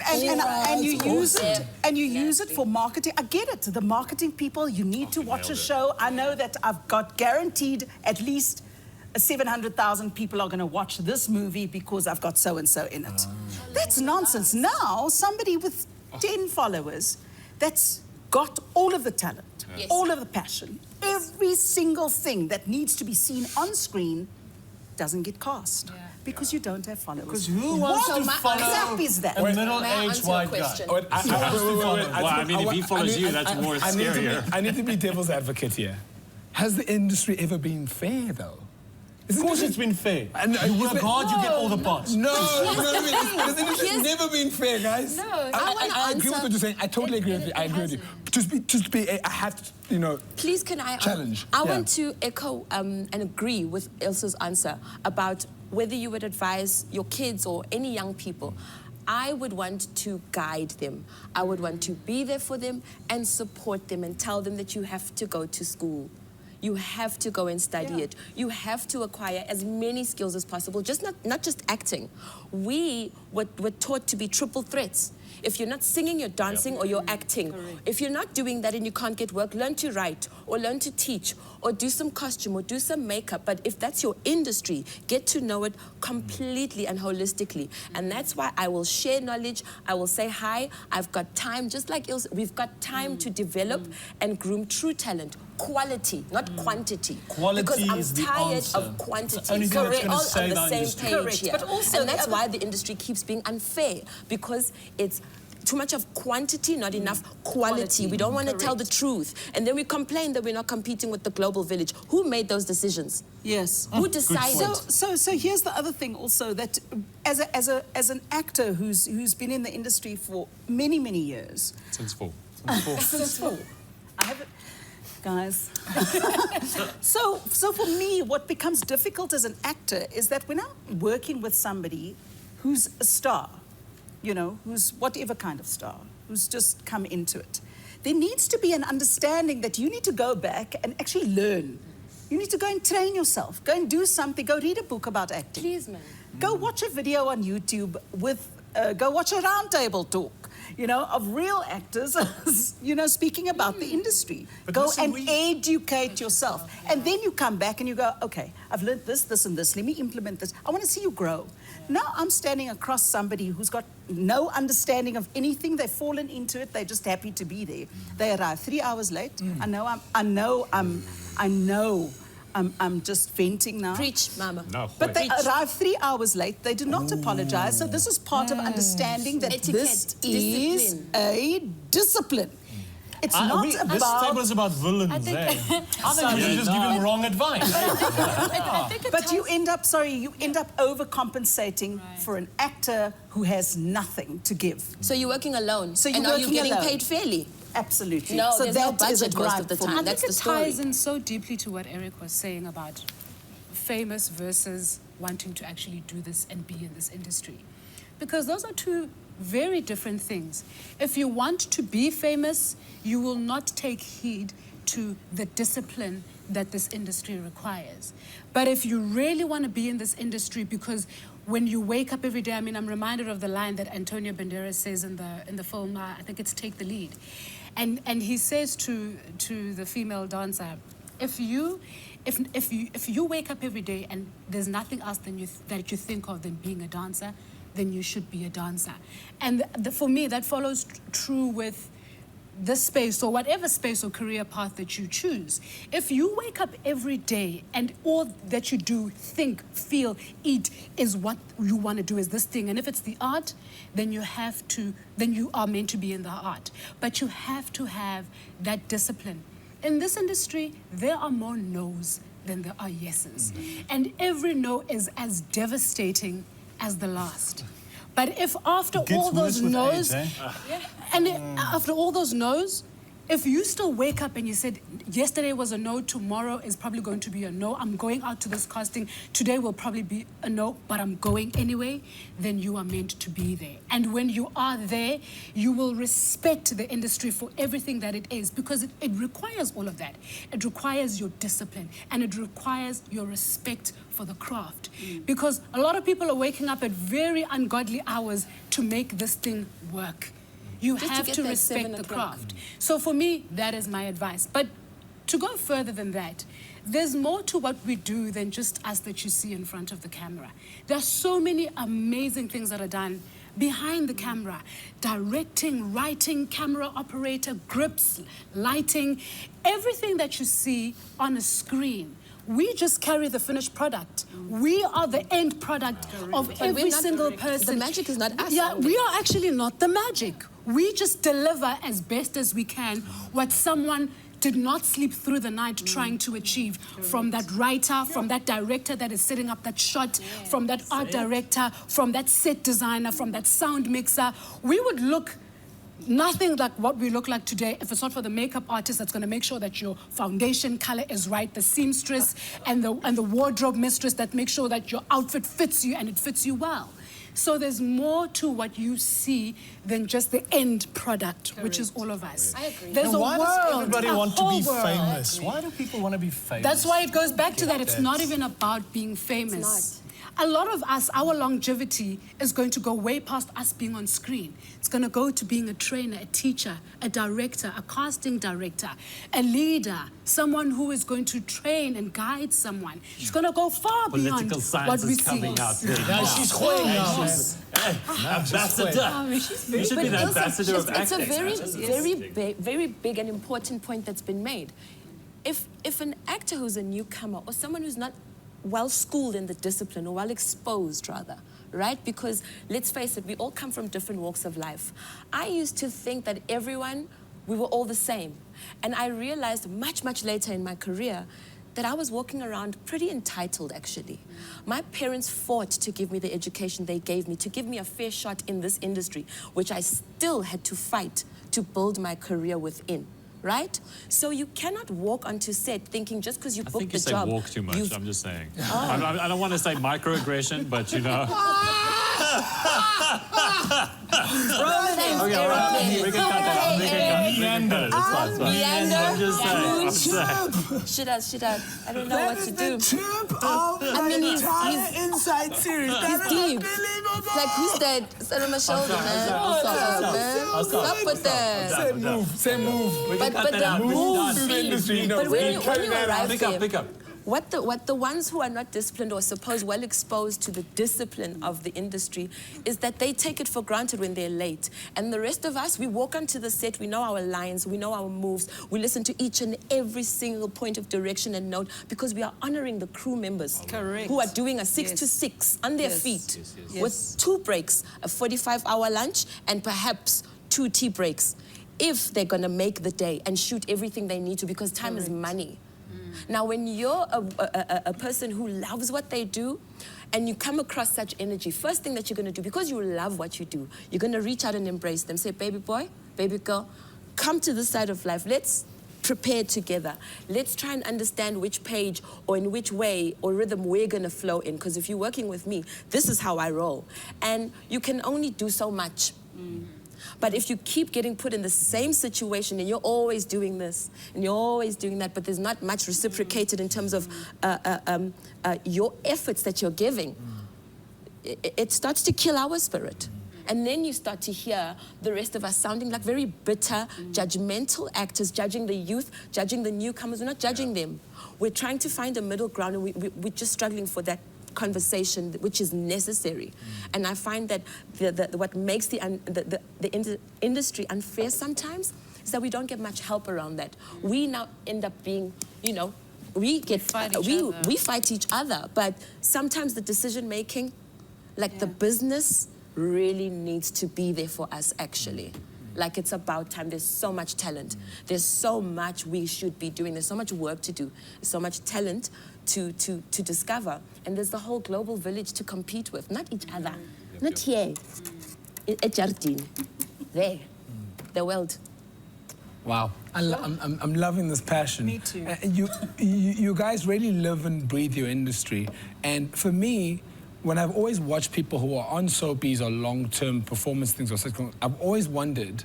And you use it, and you use it for marketing. I get it. The marketing people, you need to watch a show. I know that I've got guaranteed at least 700,000 people are going to watch this movie because I've got so-and-so in it. That's nonsense. Now, somebody with 10 followers that's got all of the talent, all of the passion, every single thing that needs to be seen on screen doesn't get cast. Because you don't have followers. Because who wants to follow crap is that? a middle-aged white guy? I mean, if he follows you, that's more scarier. I need to be devil's advocate here. Has the industry ever been fair, though? Of course it's been fair. You work hard, you get all the parts. No, you know what I mean? It's never been fair, guys. No, I agree with what you're saying. I totally agree with you. I agree with you. I have to, you know, please, can I challenge? I want to echo and agree with Ilse's answer about whether you would advise your kids or any young people. I would want to guide them. I would want to be there for them and support them and tell them that you have to go to school. You have to go and study it. You have to acquire as many skills as possible, not just acting. We were taught to be triple threats. If you're not singing, you're dancing or you're acting. If you're not doing that and you can't get work, learn to write or learn to teach or do some costume or do some makeup. But if that's your industry, get to know it completely and holistically. And that's why I will share knowledge. I will say, hi, I've got time, just like Ilse, we've got time to develop and groom true talent. Quality, not quantity. Quality because I'm is the tired answer. of quantity. It's the only thing that's We're gonna all save on our the industry. same page Correct. here. But also and the that's other- why the industry keeps being unfair, because it's too much of quantity, not enough quality. We don't want to tell the truth. And then we complain that we're not competing with the global village. Who made those decisions? Yes. Who decided? So here's the other thing also, that as an actor who's been in the industry for many, many years. Since 4. Since 4. I haven't, guys. So for me, what becomes difficult as an actor is that when I'm working with somebody who's a star, you know, who's whatever kind of star, who's just come into it, there needs to be an understanding that you need to go back and actually learn. You need to go and train yourself. Go and do something. Go read a book about acting. Please, man. Go watch a video on YouTube with, go watch a roundtable talk, you know, of real actors, you know, speaking about the industry. But Go listen, and educate yourself. And then you come back and you go, okay, I've learned this, this, and this. Let me implement this. I want to see you grow. Now I'm standing across somebody who's got no understanding of anything. They've fallen into it. They're just happy to be there. They arrive 3 hours late. I know I'm just venting now. Preach, mama. No, But they Preach. arrive 3 hours late. They do not apologize. So this is part of understanding that Etiquette, this is discipline. a discipline. It's not This about... table is about villains, I think- eh? I think we should just give him wrong advice. I think it But you tells- end up overcompensating for an actor who has nothing to give. So you're working alone. So you're and are you working getting alone. paid fairly? Absolutely. No, so there's no that is a budget most of gripe the for time. me. I That's think the it story. ties in so deeply to what Erik was saying about famous versus wanting to actually do this and be in this industry. Because those are two very different things. If you want to be famous, you will not take heed to the discipline that this industry requires. But if you really want to be in this industry, because when you wake up every day, I mean, I'm reminded of the line that Antonio Banderas says in the film, I think it's Take the Lead. And he says to the female dancer, if you wake up every day and there's nothing else that you think of than being a dancer, then you should be a dancer. And for me, that follows true with this space or whatever space or career path that you choose. If you wake up every day and all that you do, think, feel, eat is what you want to do is this thing, and if it's the art, then you are meant to be in the art. But you have to have that discipline. In this industry, there are more no's than there are yeses. And every no is as devastating as the last. But if after Gets all those worse with no's, age, eh? and after all those no's, if you still wake up and you said, yesterday was a no, tomorrow is probably going to be a no, I'm going out to this casting, today will probably be a no, but I'm going anyway, then you are meant to be there. And when you are there, you will respect the industry for everything that it is, because it requires all of that. It requires your discipline, and it requires your respect for the craft. Because a lot of people are waking up at very ungodly hours to make this thing work. You Just to have get to that respect 7 the o'clock. craft. So for me, that is my advice. But to go further than that, there's more to what we do than just us that you see in front of the camera. There are so many amazing things that are done behind the camera. Directing, writing, camera operator, grips, lighting, everything that you see on a screen. We just carry the finished product. We are the end product of every single person. The magic is not us. Yeah, are we are actually not the magic. We just deliver as best as we can what someone did not sleep through the night trying to achieve. From that writer, from that director that is setting up that shot, from that art director, from that set designer, from that sound mixer. We would look nothing like what we look like today if it's not for the makeup artist that's going to make sure that your foundation color is right, the seamstress and the wardrobe mistress that makes sure that your outfit fits you and it fits you well. So there's more to what you see than just the end product, which is all of us. I agree. There's And a why world, does everybody a want to whole be world. famous? Why do people want to be famous? That's why it goes back to that. It's not even about being famous. It's a lot of us, our longevity is going to go way past us being on screen. It's going to go to being a trainer, a teacher, a director, a casting director, a leader, someone who is going to train and guide someone. It's going to go far beyond what we see. Coming out. Now she's going now. Ambassador. You should be the ambassador of It's a acting. very big and important point that's been made. If an actor who's a newcomer or someone who's not well schooled in the discipline or well exposed rather, right? Because let's face it, we all come from different walks of life. I used to think that we were all the same. And I realized much later in my career that I was walking around pretty entitled, actually. My parents fought to give me the education they gave me, to give me a fair shot in this industry, which I still had to fight to build my career within. Right? So you cannot walk onto set thinking just because you booked the job. I think you say walk too much, I'm just saying. I don't want to say microaggression, but you know. Okay, right. We can cut that. We can cut it. It's fine. I'm just saying. Should I? I don't know what to do. Tip of he's Inside series. He's deep. Like who's that? It's on my shoulder, man. Stop with that. Same move. But the move through the industry. But when you arrive there, Pick up. What the ones who are not disciplined or supposed well exposed to the discipline of the industry is that they take it for granted when they're late. And the rest of us, we walk onto the set, we know our lines, we know our moves, we listen to each and every single point of direction and note because we are honoring the crew members. Correct. Who are doing a 6 to 6 on their feet with 2 breaks, a 45-hour lunch and perhaps 2 tea breaks if they're gonna make the day and shoot everything they need to because time is money. Now, when you're a person who loves what they do and you come across such energy, first thing that you're going to do, because you love what you do, you're going to reach out and embrace them. Say, baby boy, baby girl, come to this side of life. Let's prepare together. Let's try and understand which page or in which way or rhythm we're going to flow in. Because if you're working with me, this is how I roll. And you can only do so much. But if you keep getting put in the same situation and you're always doing this and you're always doing that, but there's not much reciprocated in terms of your efforts that you're giving, it starts to kill our spirit. And then you start to hear the rest of us sounding like very bitter, judgmental actors, judging the youth, judging the newcomers. We're not judging them. We're trying to find a middle ground, and we're just struggling for that conversation, which is necessary. And I find that what makes the industry unfair sometimes is that we don't get much help around that. We now end up being, you know, we fight each other, but sometimes the decision making, like the business, really needs to be there for us actually. Like it's about time. There's so much talent. There's so much we should be doing. There's so much work to do. There's so much talent to discover. And there's the whole global village to compete with. Not each other. Not here. At Jardine. There. The world. Wow. I'm loving this passion. Me too. You guys really live and breathe your industry. And for me, when I've always watched people who are on soapies or long-term performance things or such, I've always wondered,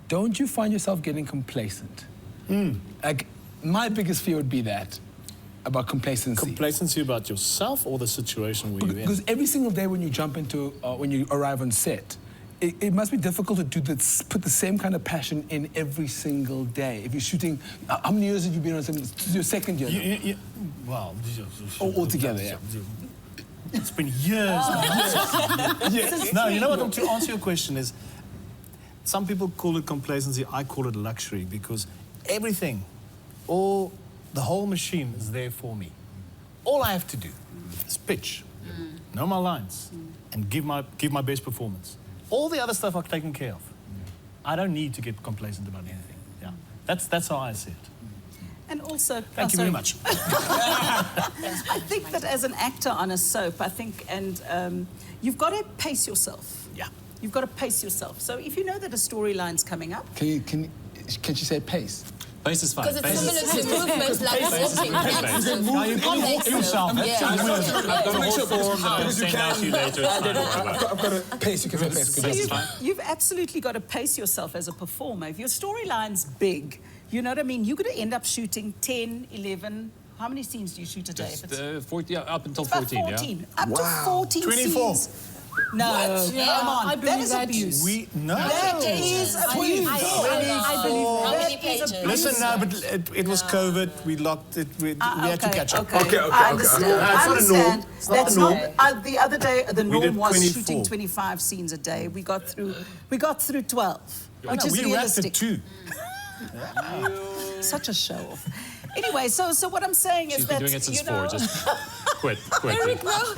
don't you find yourself getting complacent? Like, my biggest fear would be that, about complacency. Complacency about yourself or the situation where you're in? Because every single day when you jump into, when you arrive on set, it must be difficult to put the same kind of passion in every single day. If you're shooting, how many years have you been on set? This is your second year? Well, altogether, yeah. It's been years. Yes. No, you know what, to answer your question is, some people call it complacency, I call it luxury, because everything, the whole machine is there for me. All I have to do is pitch, know my lines, and give my best performance. All the other stuff I've taken care of. I don't need to get complacent about anything. Yeah, that's how I see it. And also, thank you very much. I think that as an actor on a soap, you've got to pace yourself. Yeah. You've got to pace yourself. So if you know that a storyline's coming up, can she say pace? Pace is fine. Because it's similar to movements like walking. Now you can walk yourself. I've got a whole form that I'll send out to you later. I've got a pace, you can say pace. So you've absolutely got to pace yourself as a performer. If your storyline's big, you know what I mean? You're going to end up shooting 10, 11 How many scenes do you shoot a day? Just, 40, up until It's about 14, 14. yeah. Up to 14 24. scenes. No, come on. I That believe is that. abuse. No. That is abuse. I believe How many That is pages? abuse. Listen, no, but it was COVID. We locked it. We had to catch up. Okay. I understand. No, it's I not a norm. understand. It's not That's the norm. not. The other day, the We did norm was 24. shooting 25 scenes a day. We got through 12, which is we realistic. wrapped it 2. Such a show off. Anyway, so what I'm saying is She's that been doing it since you know, 4, just quit. Erik, no.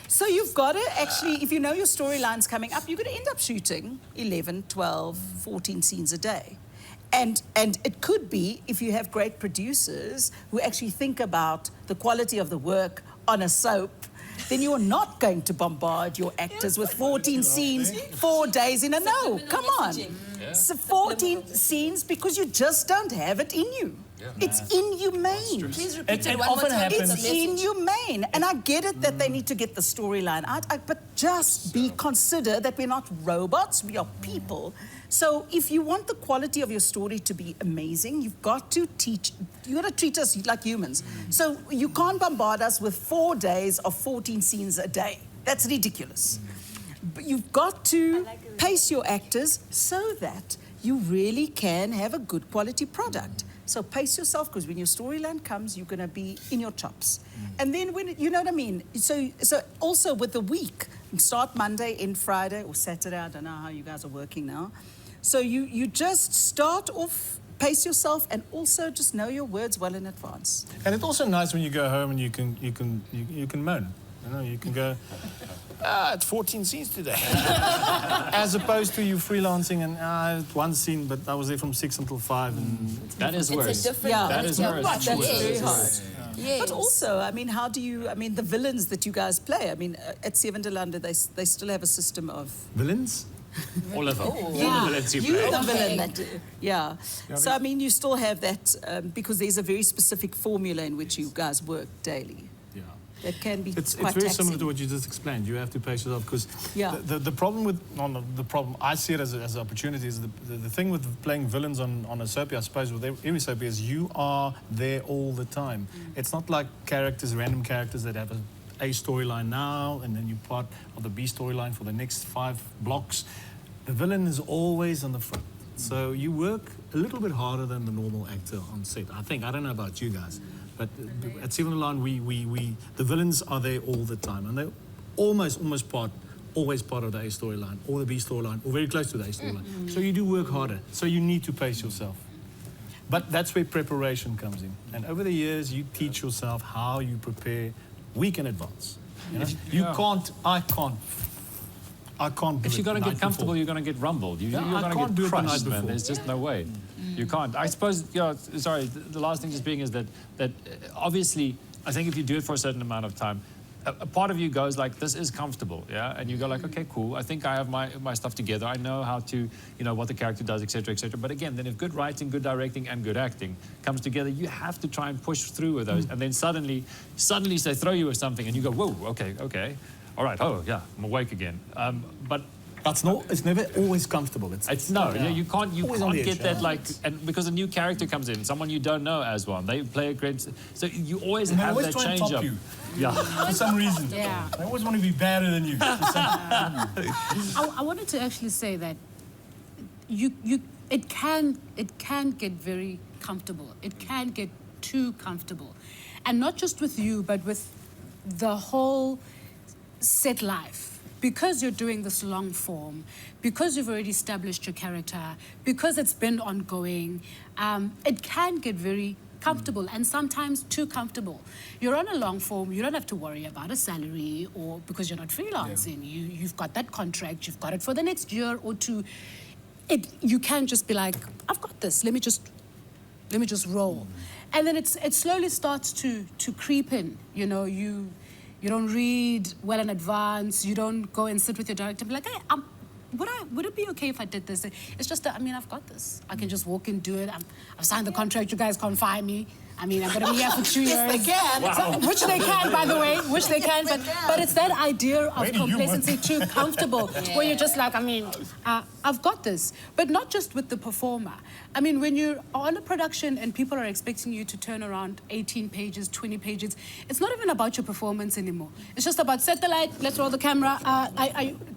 So you've got to actually, if you know your storyline's coming up, you're going to end up shooting 11, 12, 14 scenes a day. And it could be, if you have great producers who actually think about the quality of the work on a soap, then you're not going to bombard your actors with 14 scenes 4 days in a no. Come on. So 14 scenes because you just don't have it in you. It's inhumane. Please repeat it one often more time. happens- It's inhumane. And I get it that they need to get the storyline out, but just consider that we're not robots, we are people. So if you want the quality of your story to be amazing, you've got to treat us like humans. So you can't bombard us with 4 days of 14 scenes a day. That's ridiculous. But you've got to pace your actors so that you really can have a good quality product. So pace yourself, because when your storyline comes, you're going to be in your chops. And then you know what I mean? So also with the week, start Monday, end Friday, or Saturday, I don't know how you guys are working now. So you just start off, pace yourself, and also just know your words well in advance. And it's also nice when you go home and you can moan. You know, you can go, it's 14 scenes today. As opposed to you freelancing and one scene, but I was there from 6 until 5. And That is worse. It's a different... Yeah, That is where that's very hard. Yes. But also, I mean, the villains that you guys play, I mean, at Binnerlanders, they still have a system of... villains? All of them. All Yeah, the villains you you're play. the villain. Yeah. So, I mean, you still have that because there's a very specific formula in which you guys work daily. Yeah. That can be It's quite very taxing. similar to what you just explained. You have to pace yourself because Yeah. the problem with the problem I see it as an opportunity is the thing with playing villains on a soapie, I suppose, with every soapie is you are there all the time. It's not like random characters that have a storyline now and then you're part of the B storyline for the next 5 blocks. The villain is always on the front. So you work a little bit harder than the normal actor on set. I think. I don't know about you guys. But at Laan, the villains are there all the time, and they're always part of the A storyline or the B storyline, or very close to the A storyline. So you do work harder. So you need to pace yourself. But that's where preparation comes in. And over the years, you teach yourself how you prepare week in advance. You know? I can't do If it you're going the to night get comfortable, before. you're going to get rumbled. You're I going can't to do get it the night crushed, man. before. There's just no way. You can't. I suppose, sorry, the last thing just being is that obviously, I think if you do it for a certain amount of time, a part of you goes like, this is comfortable, yeah? And you go like, okay, cool. I think I have my stuff together. I know how to, what the character does, etc., etc. But again, then if good writing, good directing, and good acting comes together, you have to try and push through with those. And then suddenly they throw you with something and you go, whoa, okay. All right, yeah, I'm awake again. But it's never always comfortable. You can't get that, yeah. and because a new character comes in, someone you don't know as one, they play a great, so you always have that try and change top up. you. Yeah. For some reason. Yeah. They always want to be better than you. I wanted to actually say that it can get very comfortable. It can get too comfortable. And not just with you, but with the whole set life. Because you're doing this long form, because you've already established your character, because it's been ongoing, it can get very comfortable and sometimes too comfortable. You're on a long form, you don't have to worry about a salary or because you're not freelancing. You've got that contract, you've got it for the next year or two. You can just be like, I've got this, let me just roll. And then it slowly starts to creep in, You don't read well in advance. You don't go and sit with your director and be like, hey, would it be okay if I did this? It's just that, I've got this. I can just walk and do it. I've signed the contract. You guys can't fire me. I mean, I'm going to be here for 2 years. Yes, they can. So, which they can, by the way. Which they can. But it's that idea of complacency, too comfortable, where you're just like, I mean, I've got this. But not just with the performer. I mean, when you're on a production and people are expecting you to turn around 18 pages, 20 pages, it's not even about your performance anymore. It's just about set the light, let's roll the camera,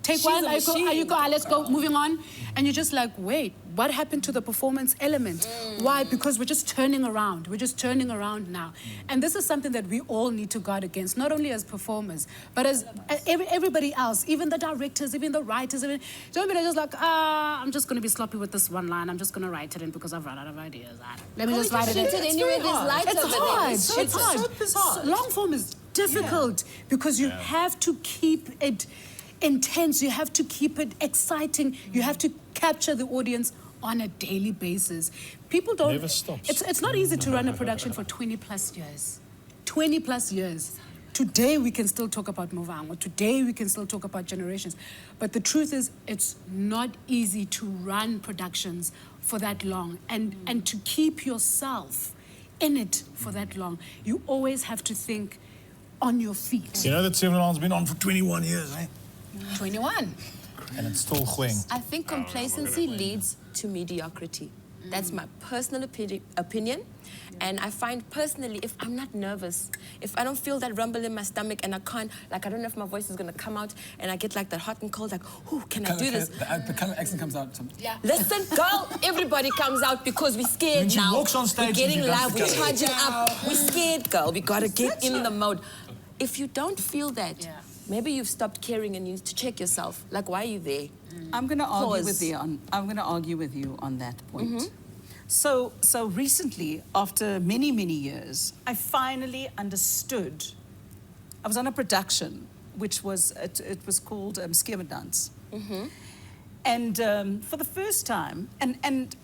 take one, let's go, moving on. And you're just like, wait, what happened to the performance element? Why? Because we're just turning around. We're just turning around now. And this is something that we all need to guard against, not only as performers, but as everybody else, even the directors, even the writers. Even, don't be just like, I'm just going to be sloppy with this one line. I'm just going to write it in because I've run out of ideas. Let me just write it in. Anyway, there's light it's over hard. there. It's hard. It's hard. Long form is difficult because you have to keep it intense. You have to keep it exciting. You have to capture the audience on a daily basis. People don't... Never stops. It's not easy to run a production for 20 plus years. 20 plus years. Today we can still talk about Movango. Today we can still talk about generations. But the truth is, it's not easy to run productions for that long and to keep yourself in it for that long. You always have to think on your feet. You know that Binnerlanders been on for 21 years, eh? 21. And it's still going. I think complacency leads to mediocrity. That's my personal opinion. And I find personally, if I'm not nervous, if I don't feel that rumble in my stomach and I can't, like I don't know if my voice is going to come out and I get like that hot and cold, like, can I do this? The kind of accent comes out. Yeah. Listen, girl, everybody comes out because we're scared When she now. walks on stage, we're getting she does live, the we're colour. charging up. We're scared, girl. We got to get in the mode. If you don't feel that, maybe you've stopped caring and you need to check yourself. Like, why are you there? I'm going to argue with you on that point. So recently, after many, many years, I finally understood. I was on a production, which was, it was called Skeverdans. And for the first time, and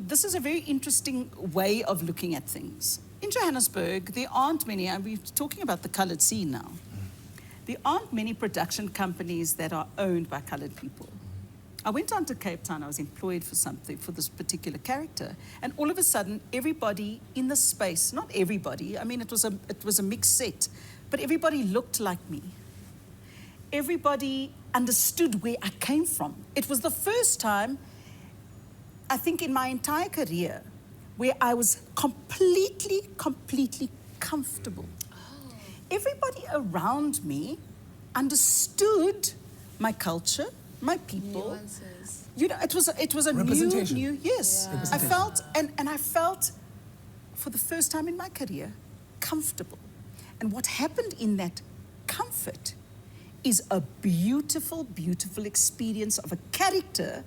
this is a very interesting way of looking at things. In Johannesburg, there aren't many, and we're talking about the coloured scene now. There aren't many production companies that are owned by coloured people. I went on to Cape Town, I was employed for something, for this particular character, and all of a sudden, everybody in the space, not everybody, I mean, it was a mixed set, but everybody looked like me. Everybody understood where I came from. It was the first time, I think, in my entire career, where I was completely comfortable. Everybody around me understood my culture, my people. Nuances. You know, it was a new yes. Yeah. I felt and I felt for the first time in my career comfortable. And what happened in that comfort is a beautiful experience of a character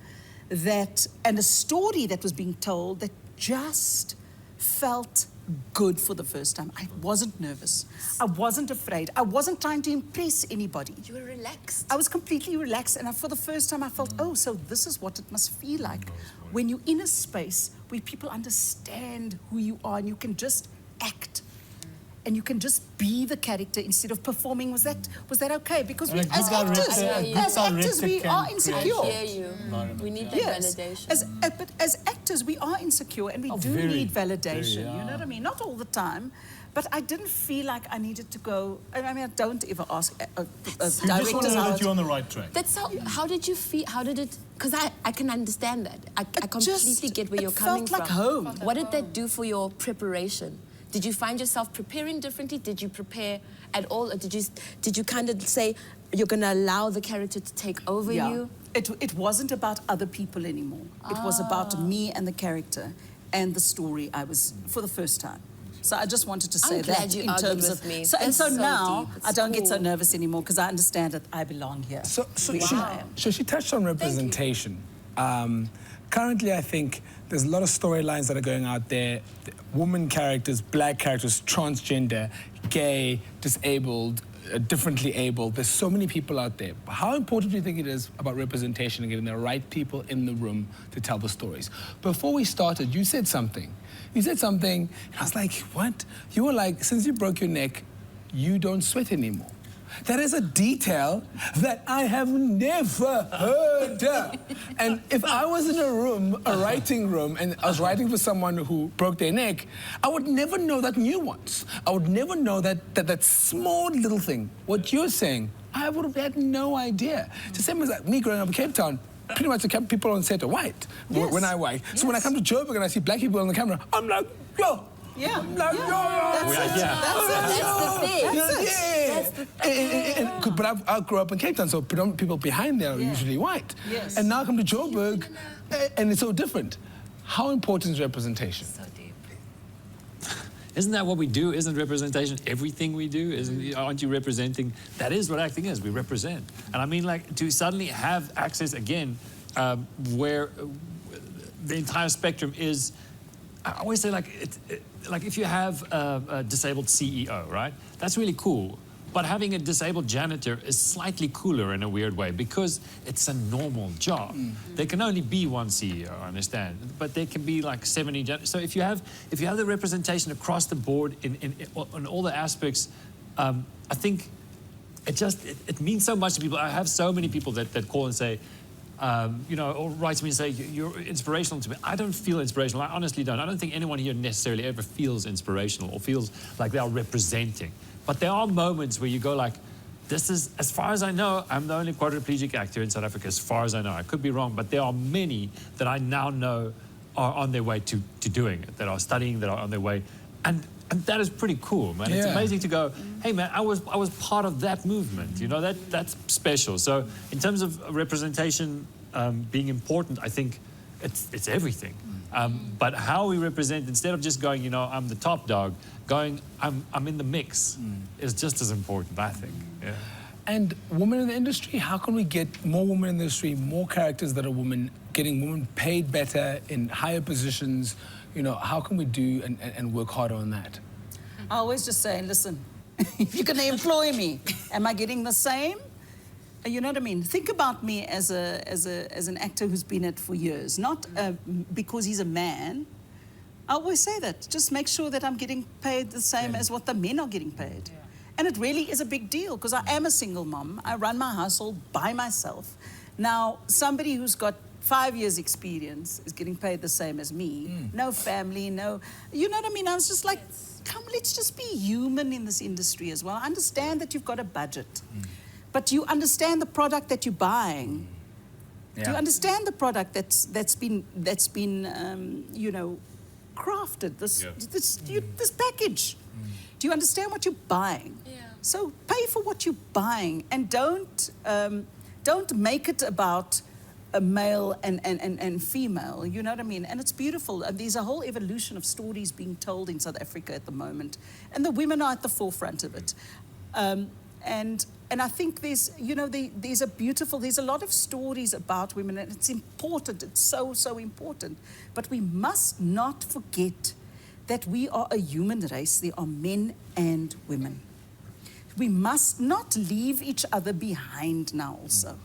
and a story that was being told that just felt good for the first time. I wasn't nervous. I wasn't afraid. I wasn't trying to impress anybody. You were relaxed. I was completely relaxed, and for the first time I felt, so this is what it must feel like when you're in a space where people understand who you are and you can just act. And you can just be the character instead of performing. Was that okay? Because we, as actors, we are insecure. I hear you. We need that validation. But as actors, we are insecure and we need validation. You know what I mean? Not all the time. But I didn't feel like I needed to go. I mean, I don't ever ask directors. You just want to know that you're on the right track. That's how did you feel? How did it? Because I can understand that. I completely get where you're coming from. It felt like home. What did that do for your preparation? Did you find yourself preparing differently? Did you prepare at all? Or did you kind of say you're going to allow the character to take over you? It wasn't about other people anymore. It was about me and the character and the story I was, for the first time. So I just wanted to say that in terms of me. So now I don't get so nervous anymore because I understand that I belong here. So she touched on representation. Currently, I think there's a lot of storylines that are going out there. Woman characters, black characters, transgender, gay, disabled, differently abled. There's so many people out there. How important do you think it is about representation and getting the right people in the room to tell the stories? Before we started, you said something. And I was like, what? You were like, since you broke your neck, you don't sweat anymore. That is a detail that I have never heard. And if I was in a room, a writing room, and I was writing for someone who broke their neck, I would never know that nuance. I would never know that small little thing. What you're saying, I would have had no idea. It's the same as me growing up in Cape Town. Pretty much the people on set are white when I work. So when I come to Joburg and I see black people on the camera, I'm like, yo. Yeah. I'm like, yo. That's the thing. But I grew up in Cape Town, so predominant people behind there are usually white. Yes. And now I come to Joburg, and it's so different. How important is representation? So deep. Isn't that what we do? Isn't representation everything we do? Aren't you representing? That is what acting is. We represent. And I mean, like, to suddenly have access again, where the entire spectrum is. I always say, like, like if you have a disabled CEO, right? That's really cool. But having a disabled janitor is slightly cooler in a weird way because it's a normal job. There can only be one CEO, I understand, but there can be like 70 janitors. So if you have the representation across the board in all the aspects, I think it means so much to people. I have so many people that call and say, you know, or write to me and say, you're inspirational to me. I don't feel inspirational. I honestly don't. I don't think anyone here necessarily ever feels inspirational or feels like they are representing. But there are moments where you go like, this is, as far as I know, I'm the only quadriplegic actor in South Africa, as far as I know. I could be wrong, but there are many that I now know are on their way to doing it, that are studying, that are on their way. And that is pretty cool, man. It's amazing to go, hey, man, I was part of that movement. You know, that's special. So in terms of representation being important, I think it's everything. But how we represent, instead of just going, you know, I'm the top dog, going, I'm in the mix, is just as important, I think. Yeah. And women in the industry, how can we get more women in the industry, more characters that are women, getting women paid better in higher positions? You know, how can we do and work harder on that? I always just say, listen, if you're going to employ me, am I getting the same? You know what I mean? Think about me as an actor who's been it for years, not because he's a man. I always say that. Just make sure that I'm getting paid the same as what the men are getting paid. Yeah. And it really is a big deal because I am a single mom. I run my household by myself. Now, somebody who's got 5 years experience is getting paid the same as me. No family, no... You know what I mean? I was just like, come, let's just be human in this industry as well. I understand that you've got a budget. But you understand the product that you're buying. Do you understand the product that's been you know, crafted, this package? Do you understand what you're buying? So pay for what you're buying and don't make it about a male and female, you know what I mean? And it's beautiful. There's a whole evolution of stories being told in South Africa at the moment, and the women are at the forefront of it. And I think there's, you know, there's a lot of stories about women, and it's important. It's so important. But we must not forget that we are a human race. There are men and women. We must not leave each other behind now also.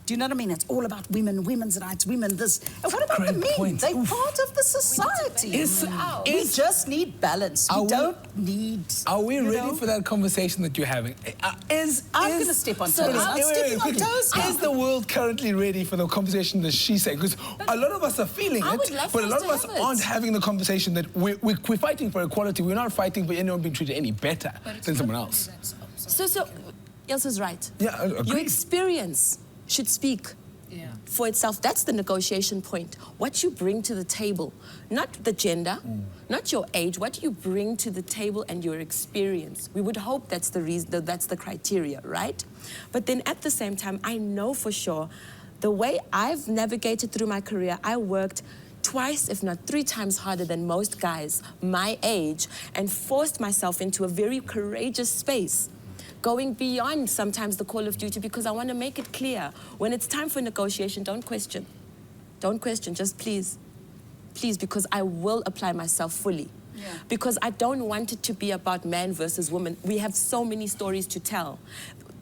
Do you know what I mean? It's all about women, women's rights, women this. And what about the men? They're part of the society. We just need balance. We don't need... Are we ready for that conversation that you're having? I'm going to step on toes. I'm stepping on toes. Is the world currently ready for the conversation that she's saying? Because a lot of us are feeling it, but a lot of us aren't having the conversation that we're fighting for equality. We're not fighting for anyone being treated any better than someone else. So Ilse's right. Yeah, I agree. Your experience should speak for itself. That's the negotiation point. What you bring to the table, not the gender, not your age, what you bring to the table and your experience. We would hope that's the reason, that's the criteria, right? But then at the same time, I know for sure the way I've navigated through my career, I worked twice, if not 3 times harder than most guys my age and forced myself into a very courageous space, going beyond sometimes the call of duty, because I want to make it clear. When it's time for negotiation, don't question. Don't question, just please. Please, because I will apply myself fully. Because I don't want it to be about man versus woman. We have so many stories to tell.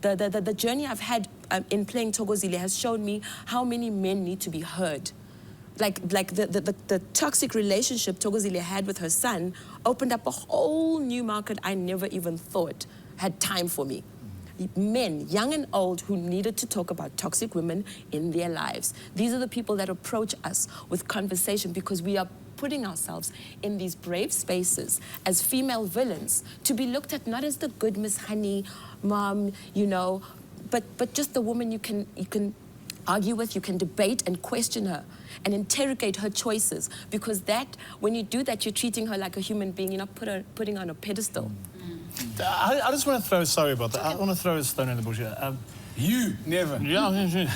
The journey I've had in playing Nqobile has shown me how many men need to be heard. Like the toxic relationship Nqobile had with her son opened up a whole new market I never even thought had time for me. men, young and old, who needed to talk about toxic women in their lives. These are the people that approach us with conversation because we are putting ourselves in these brave spaces as female villains to be looked at not as the good Miss Honey, mom, you know, but just the woman you can argue with, you can debate and question her and interrogate her choices, because that, when you do that, you're treating her like a human being. You're not putting her on a pedestal. I just want to throw, sorry about that, I want to throw a stone in the bush here. You never. Yeah.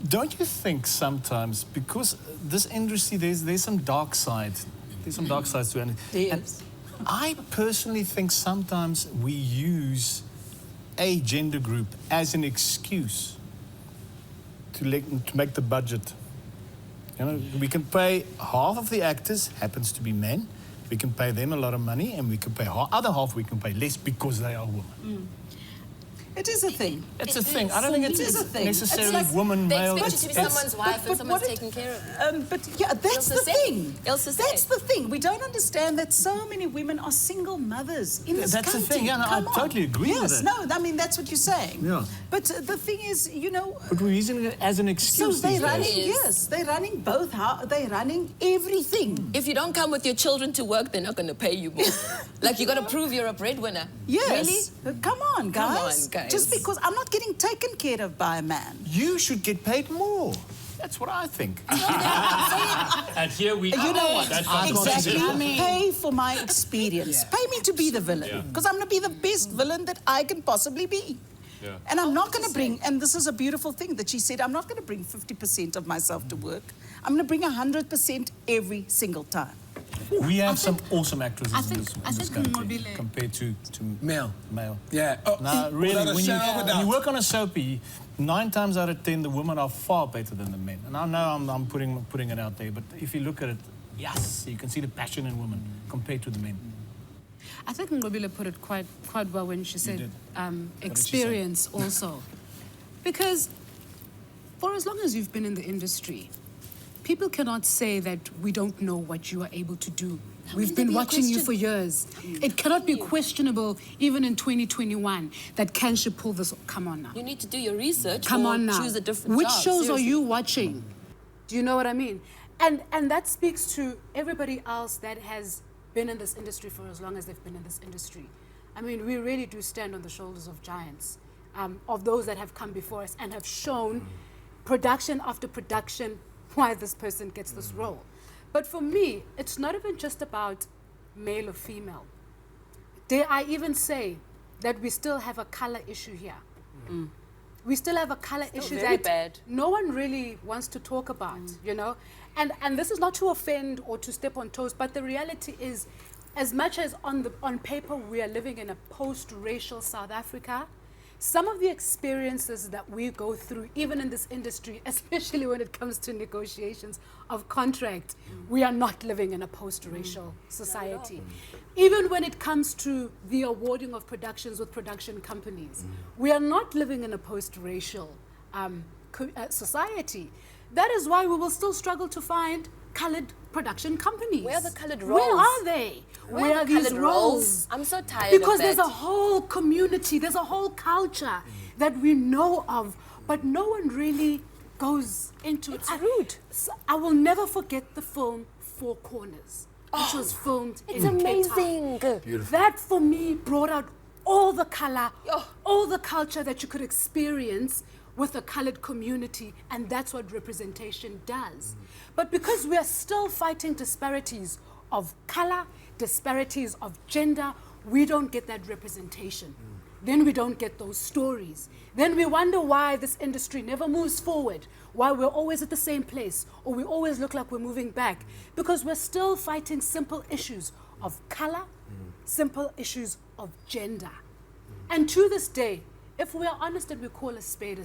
Don't you think sometimes, because this industry, there's some dark side, there's some dark sides to it. And I personally think sometimes we use a gender group as an excuse to make the budget. You know, we can pay half of the actors, happens to be men, we can pay them a lot of money, and we can pay other half we can pay less because they are women. It is a thing. It's a thing. I don't think it's necessarily It's like woman, They male. expect you to be someone's wife and someone's what taking care of. But yeah, that's Ilse the said. thing. Ilse said. That's the thing. We don't understand that so many women are single mothers in this That's the country. thing. Yeah, no, Come I on. totally agree with Yes, that. no, I mean, that's what you're saying. Yeah. But the thing is, you know... But we're using it as an So excuse they're these days. running, days. yes, they're running both, they're running everything. If you don't come with your children to work, they're not going to pay you more. Like, you got to prove you're a breadwinner. Yes. Really? Come on, guys. on, guys. Just because I'm not getting taken care of by a man. You should get paid more. That's what I think. And here we You know what? That's Exactly. I mean, Pay for my experience. Pay me to be the villain. Because I'm going to be the best villain that I can possibly be. Yeah. And I'm not going to bring, and this is a beautiful thing that she said, I'm not going to bring 50% of myself to work. I'm going to bring 100% every single time. We have some awesome actresses I in think- this I think country Nqobile- compared to Male. male. Yeah. Oh, No, really, without a when shadow of a doubt. you work on a soapie, 9 times out of 10, the women are far better than the men. And I know I'm putting it out there, but if you look at it, yes, you can see the passion in women compared to the men. I think Nqobile put it quite well when she said did. experience also. Because for as long as you've been in the industry, people cannot say that we don't know what you are able to do. We've been watching you for years. It cannot be questionable, even in 2021, that can she pull this? Come on now. You need to do your research. Come or on now. Choose a different Which job. shows are Seriously. you watching? Do you know what I mean? And that speaks to everybody else that has been in this industry for as long as they've been in this industry. I mean, we really do stand on the shoulders of giants, of those that have come before us and have shown production after production why this person gets this role. But for me, it's not even just about male or female. Dare I even say that we still have a color issue here. We still have a color issue very that bad. no one really wants to talk about, you know? And this is not to offend or to step on toes, but the reality is, as much as on paper we are living in a post-racial South Africa, some of the experiences that we go through, even in this industry, especially when it comes to negotiations of contract, we are not living in a post-racial society. Even when it comes to the awarding of productions with production companies, we are not living in a post-racial society. That is why we will still struggle to find colored production companies. Where are the colored roles? Where are they? Where are the these colored roles? I'm so tired Because of that. there's a whole community, there's a whole culture that we know of, but no one really goes into It's it. rude. I will never forget the film Four Corners, which was filmed It's in Cape amazing. Town. That for me brought out all the color, Oh. all the culture that you could experience with a colored community, and that's what representation does. But because we are still fighting disparities of color, disparities of gender, we don't get that representation. Then we don't get those stories. Then we wonder why this industry never moves forward, why we're always at the same place, or we always look like we're moving back, because we're still fighting simple issues of color, simple issues of gender. And to this day, if we are honest and we call a spade,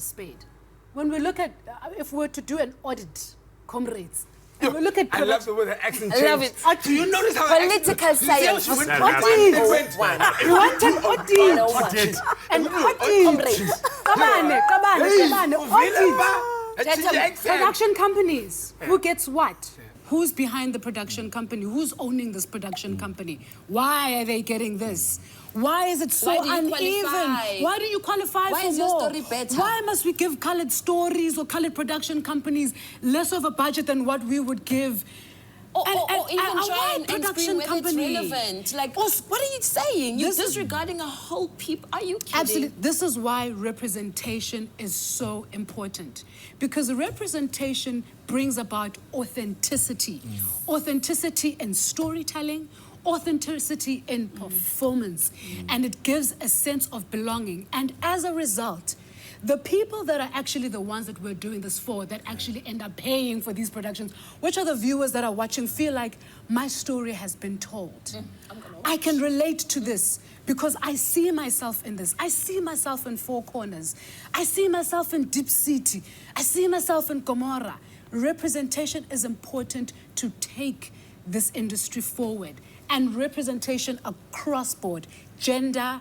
when we look at, if we were to do an audit, comrades, and we look at I love the way the accent I love changed. it. Do you notice how Political science. You went Audit. you went one. You want an audit? An audit. Come on, audit. Production companies, who gets what? Who's behind the production company? Who's owning this production company? Why are they getting this? Why is it so uneven? Why do you qualify Why for is your more? story better? Why must we give colored stories or colored production companies less of a budget than what we would give? Or even a try white and production explain whether company. it's relevant. Like, what are you saying? You're disregarding a whole people. Are you kidding? Absolutely. This is why representation is so important. Because representation brings about authenticity. Authenticity in storytelling, authenticity in performance. And it gives a sense of belonging. And as a result, the people that are actually the ones that we're doing this for, that actually end up paying for these productions, which are the viewers that are watching, feel like my story has been told. I can relate to this because I see myself in this. I see myself in Four Corners. I see myself in Deep City. I see myself in Gomorrah. Representation is important to take this industry forward. And representation across board, gender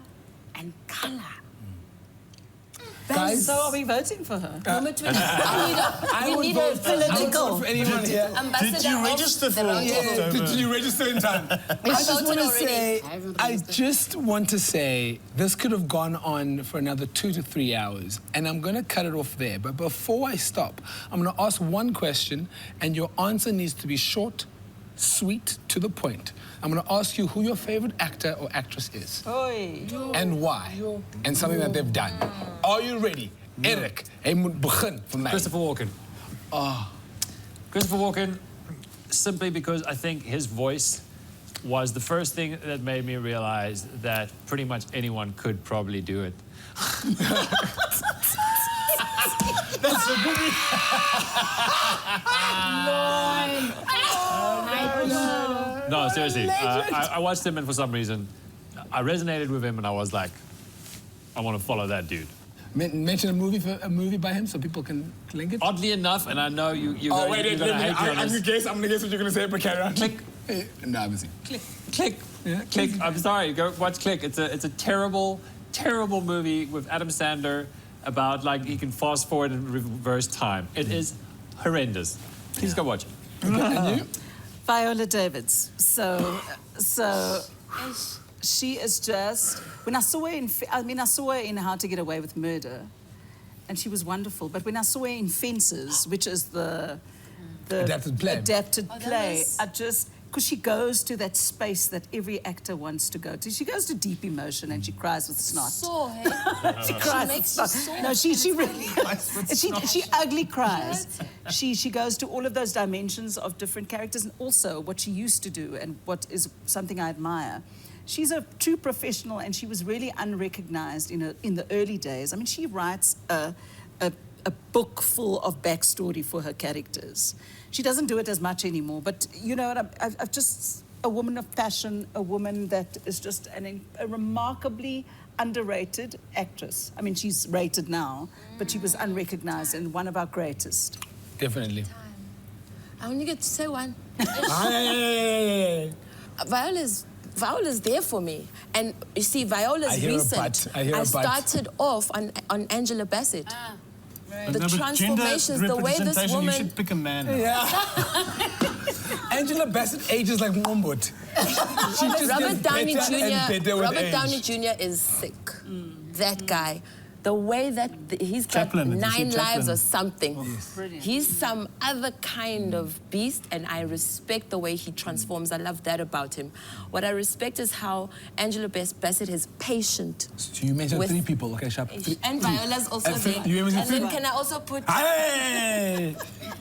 and color. Guys, So are we voting for her? Number 20. We need a political anyone here. ambassador. Did you register for October? Did you register in time? I just want to say this could have gone on for another 2 to 3 hours, and I'm going to cut it off there. But before I stop, I'm going to ask one question, and your answer needs to be short, sweet, to the point. I'm going to ask you who your favorite actor or actress is. Oi. And why. And something that they've done. Are you ready? Erik, hy moet begin vir my. Christopher Walken. Christopher Walken, simply because I think his voice was the first thing that made me realize that pretty much anyone could probably do it. That's a good No, seriously. I watched him, and for some reason, I resonated with him, and I was like, I want to follow that dude. Mention a movie by him so people can link it. Oddly enough, and I know you're Oh, going to hate me on I'm this. gonna guess what you're gonna say, but carry on. Click. No, I'm busy. Click. Yeah. Click. I'm sorry. Go watch Click. It's a terrible, terrible movie with Adam Sandler about like he can fast forward and reverse time. It is horrendous. Please go watch it. And you? Viola Davids. So she is just, when I saw her I saw her in How to Get Away with Murder, and she was wonderful. But when I saw her in Fences, which is the Adapted play. I just, because she goes to that space that every actor wants to go to. She goes to deep emotion and she cries with snot. So, hey? She cries makes with you snot. so No, she really, she ugly cries. She goes to all of those dimensions of different characters, and also what she used to do and what is something I admire. She's a true professional, and she was really unrecognized in the early days. I mean, she writes a book full of backstory for her characters. She doesn't do it as much anymore, but you know what? I've just a woman of passion, a woman that is just a remarkably underrated actress. I mean, she's rated now, but she was unrecognized and one of our greatest. Definitely. I only get to say one. Hey. Viola's there for me. And you see, Viola's recent. I started off on Angela Bassett. The transformations, the way this woman... You should pick a man now. Yeah. Angela Bassett ages like Mombot. Robert Downey Jr. is sick. That guy. The way that he's got Chaplin, 9 lives Chaplin. or something. Oh, yes. He's some other kind of beast, and I respect the way he transforms. I love that about him. What I respect is how Angela Bassett is patient. So you mentioned 3 people, okay, Sharp? And Viola's also there. You And then can I also put... Hey!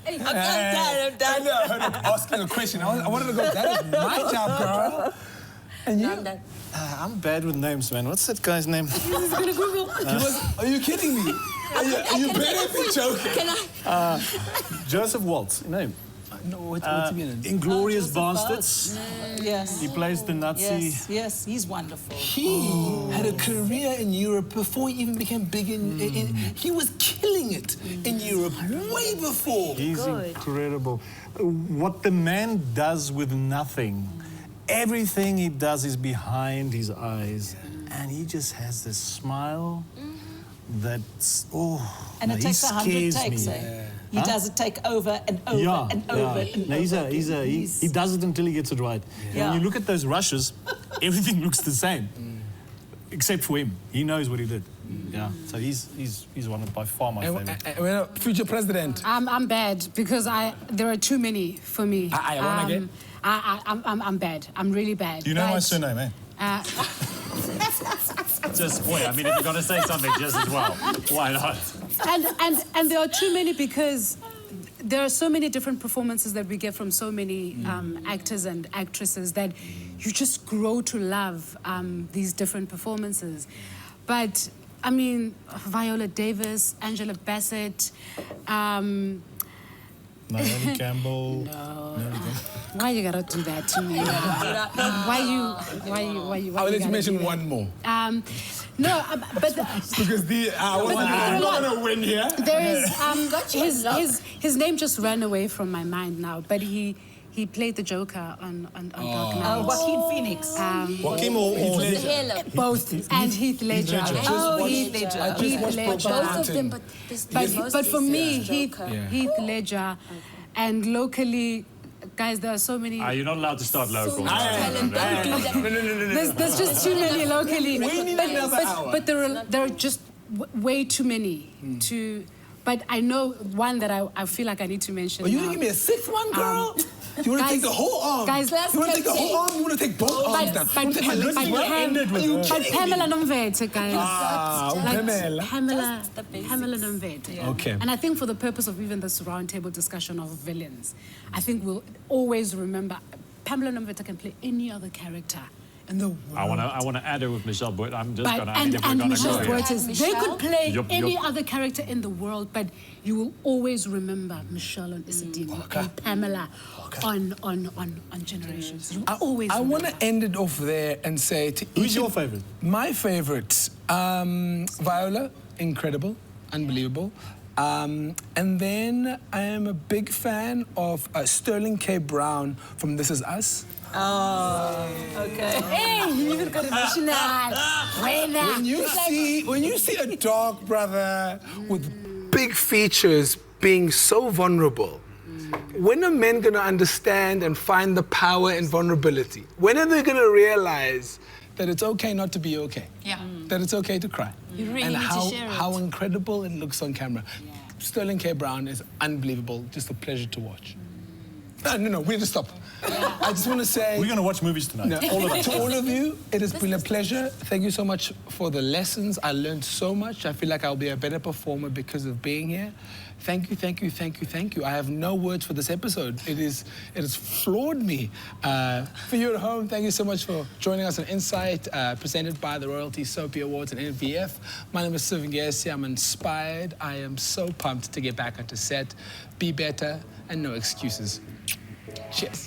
I'm done. I heard asking a question. I wanted to go, that is my job, girl. And you? No, I'm done. I'm bad with names, man. What's that guy's name? Are you kidding me? Are you better than joking? Can I? Joseph Waltz. You know him? No, what's he mean? Inglorious Bastards. Yes. He plays the Nazi. Yes, he's wonderful. He had a career in Europe before he even became big in he was killing it in Europe way before. He's incredible. What the man does with nothing, everything he does is behind his eyes. And he just has this smile that's And it he takes 100 scares takes, me. eh? He does it take over and over and over and No, over. he does it until he gets it right. Yeah. When you look at those rushes, everything looks the same, except for him. He knows what he did. Yeah, so he's one of by far my favorite. Future president. I'm bad because there are too many for me. I wanna get. I'm bad. I'm really bad. You know my But, surname, eh? Just wait. I mean, if you're going to say something just as well, why not? and there are too many because there are so many different performances that we get from so many actors and actresses that you just grow to love these different performances. But I mean, Viola Davis, Angela Bassett. Naomi Campbell. Why you gotta do that to me? Why you? I will let you gotta mention do that? one more. No, but Because I'm not going to win here. there is his name just ran away from my mind now. But he played the Joker on Dark Knight. Joaquin Phoenix. Joaquin or The hair look. Both and Heath Ledger. Heath Ledger. Both of them, But for me, Joker. Heath Ledger, and locally. Guys, there are so many. You're not allowed to start local. Talent, don't do that. There's just too many locally. We need another hour. But there are just way too many to. But I know one that I feel like I need to mention. Are you now. going to give me a sixth one, girl? You want to take the whole arm? Guys, you want to take the whole arm? You want to take both arms down? But Pamela Nomvete, guys. Pamela. Pamela Nomvete. Okay. And I think for the purpose of even this roundtable discussion of villains, I think we'll always remember Pamela Nomvete can play any other character in the world. I want to add it with Michelle Boyd. I'm just But, going to. and Michelle go. Boyd, they could play Yup, any yup. other character in the world, but you will always remember Michelle on Isidini and Pamela on Generations. You always I want remember. to end it off there and say to Who's each your of- favorite? My favorite, Viola, incredible, unbelievable. And then I am a big fan of Sterling K. Brown from This Is Us. Oh, okay. Hey, you even got emotional. When you see a dark brother with big features being so vulnerable, when are men going to understand and find the power in vulnerability? When are they going to realize that it's okay not to be okay? Yeah. That it's okay to cry. You really and need to how, share it. how incredible it looks on camera. Yeah. Sterling K. Brown is unbelievable. Just a pleasure to watch. No, we need to stop. I just want to say... We're going to watch movies tonight. No, to all of you, it has been a pleasure. Thank you so much for the lessons. I learned so much. I feel like I'll be a better performer because of being here. Thank you, thank you, thank you, thank you. I have no words for this episode. It has floored me. For you at home, thank you so much for joining us on Insight, presented by the Royalty Soapy Awards and NVF. My name is Sivingesi. I'm inspired. I am so pumped to get back onto set. Be better and no excuses. Cheers.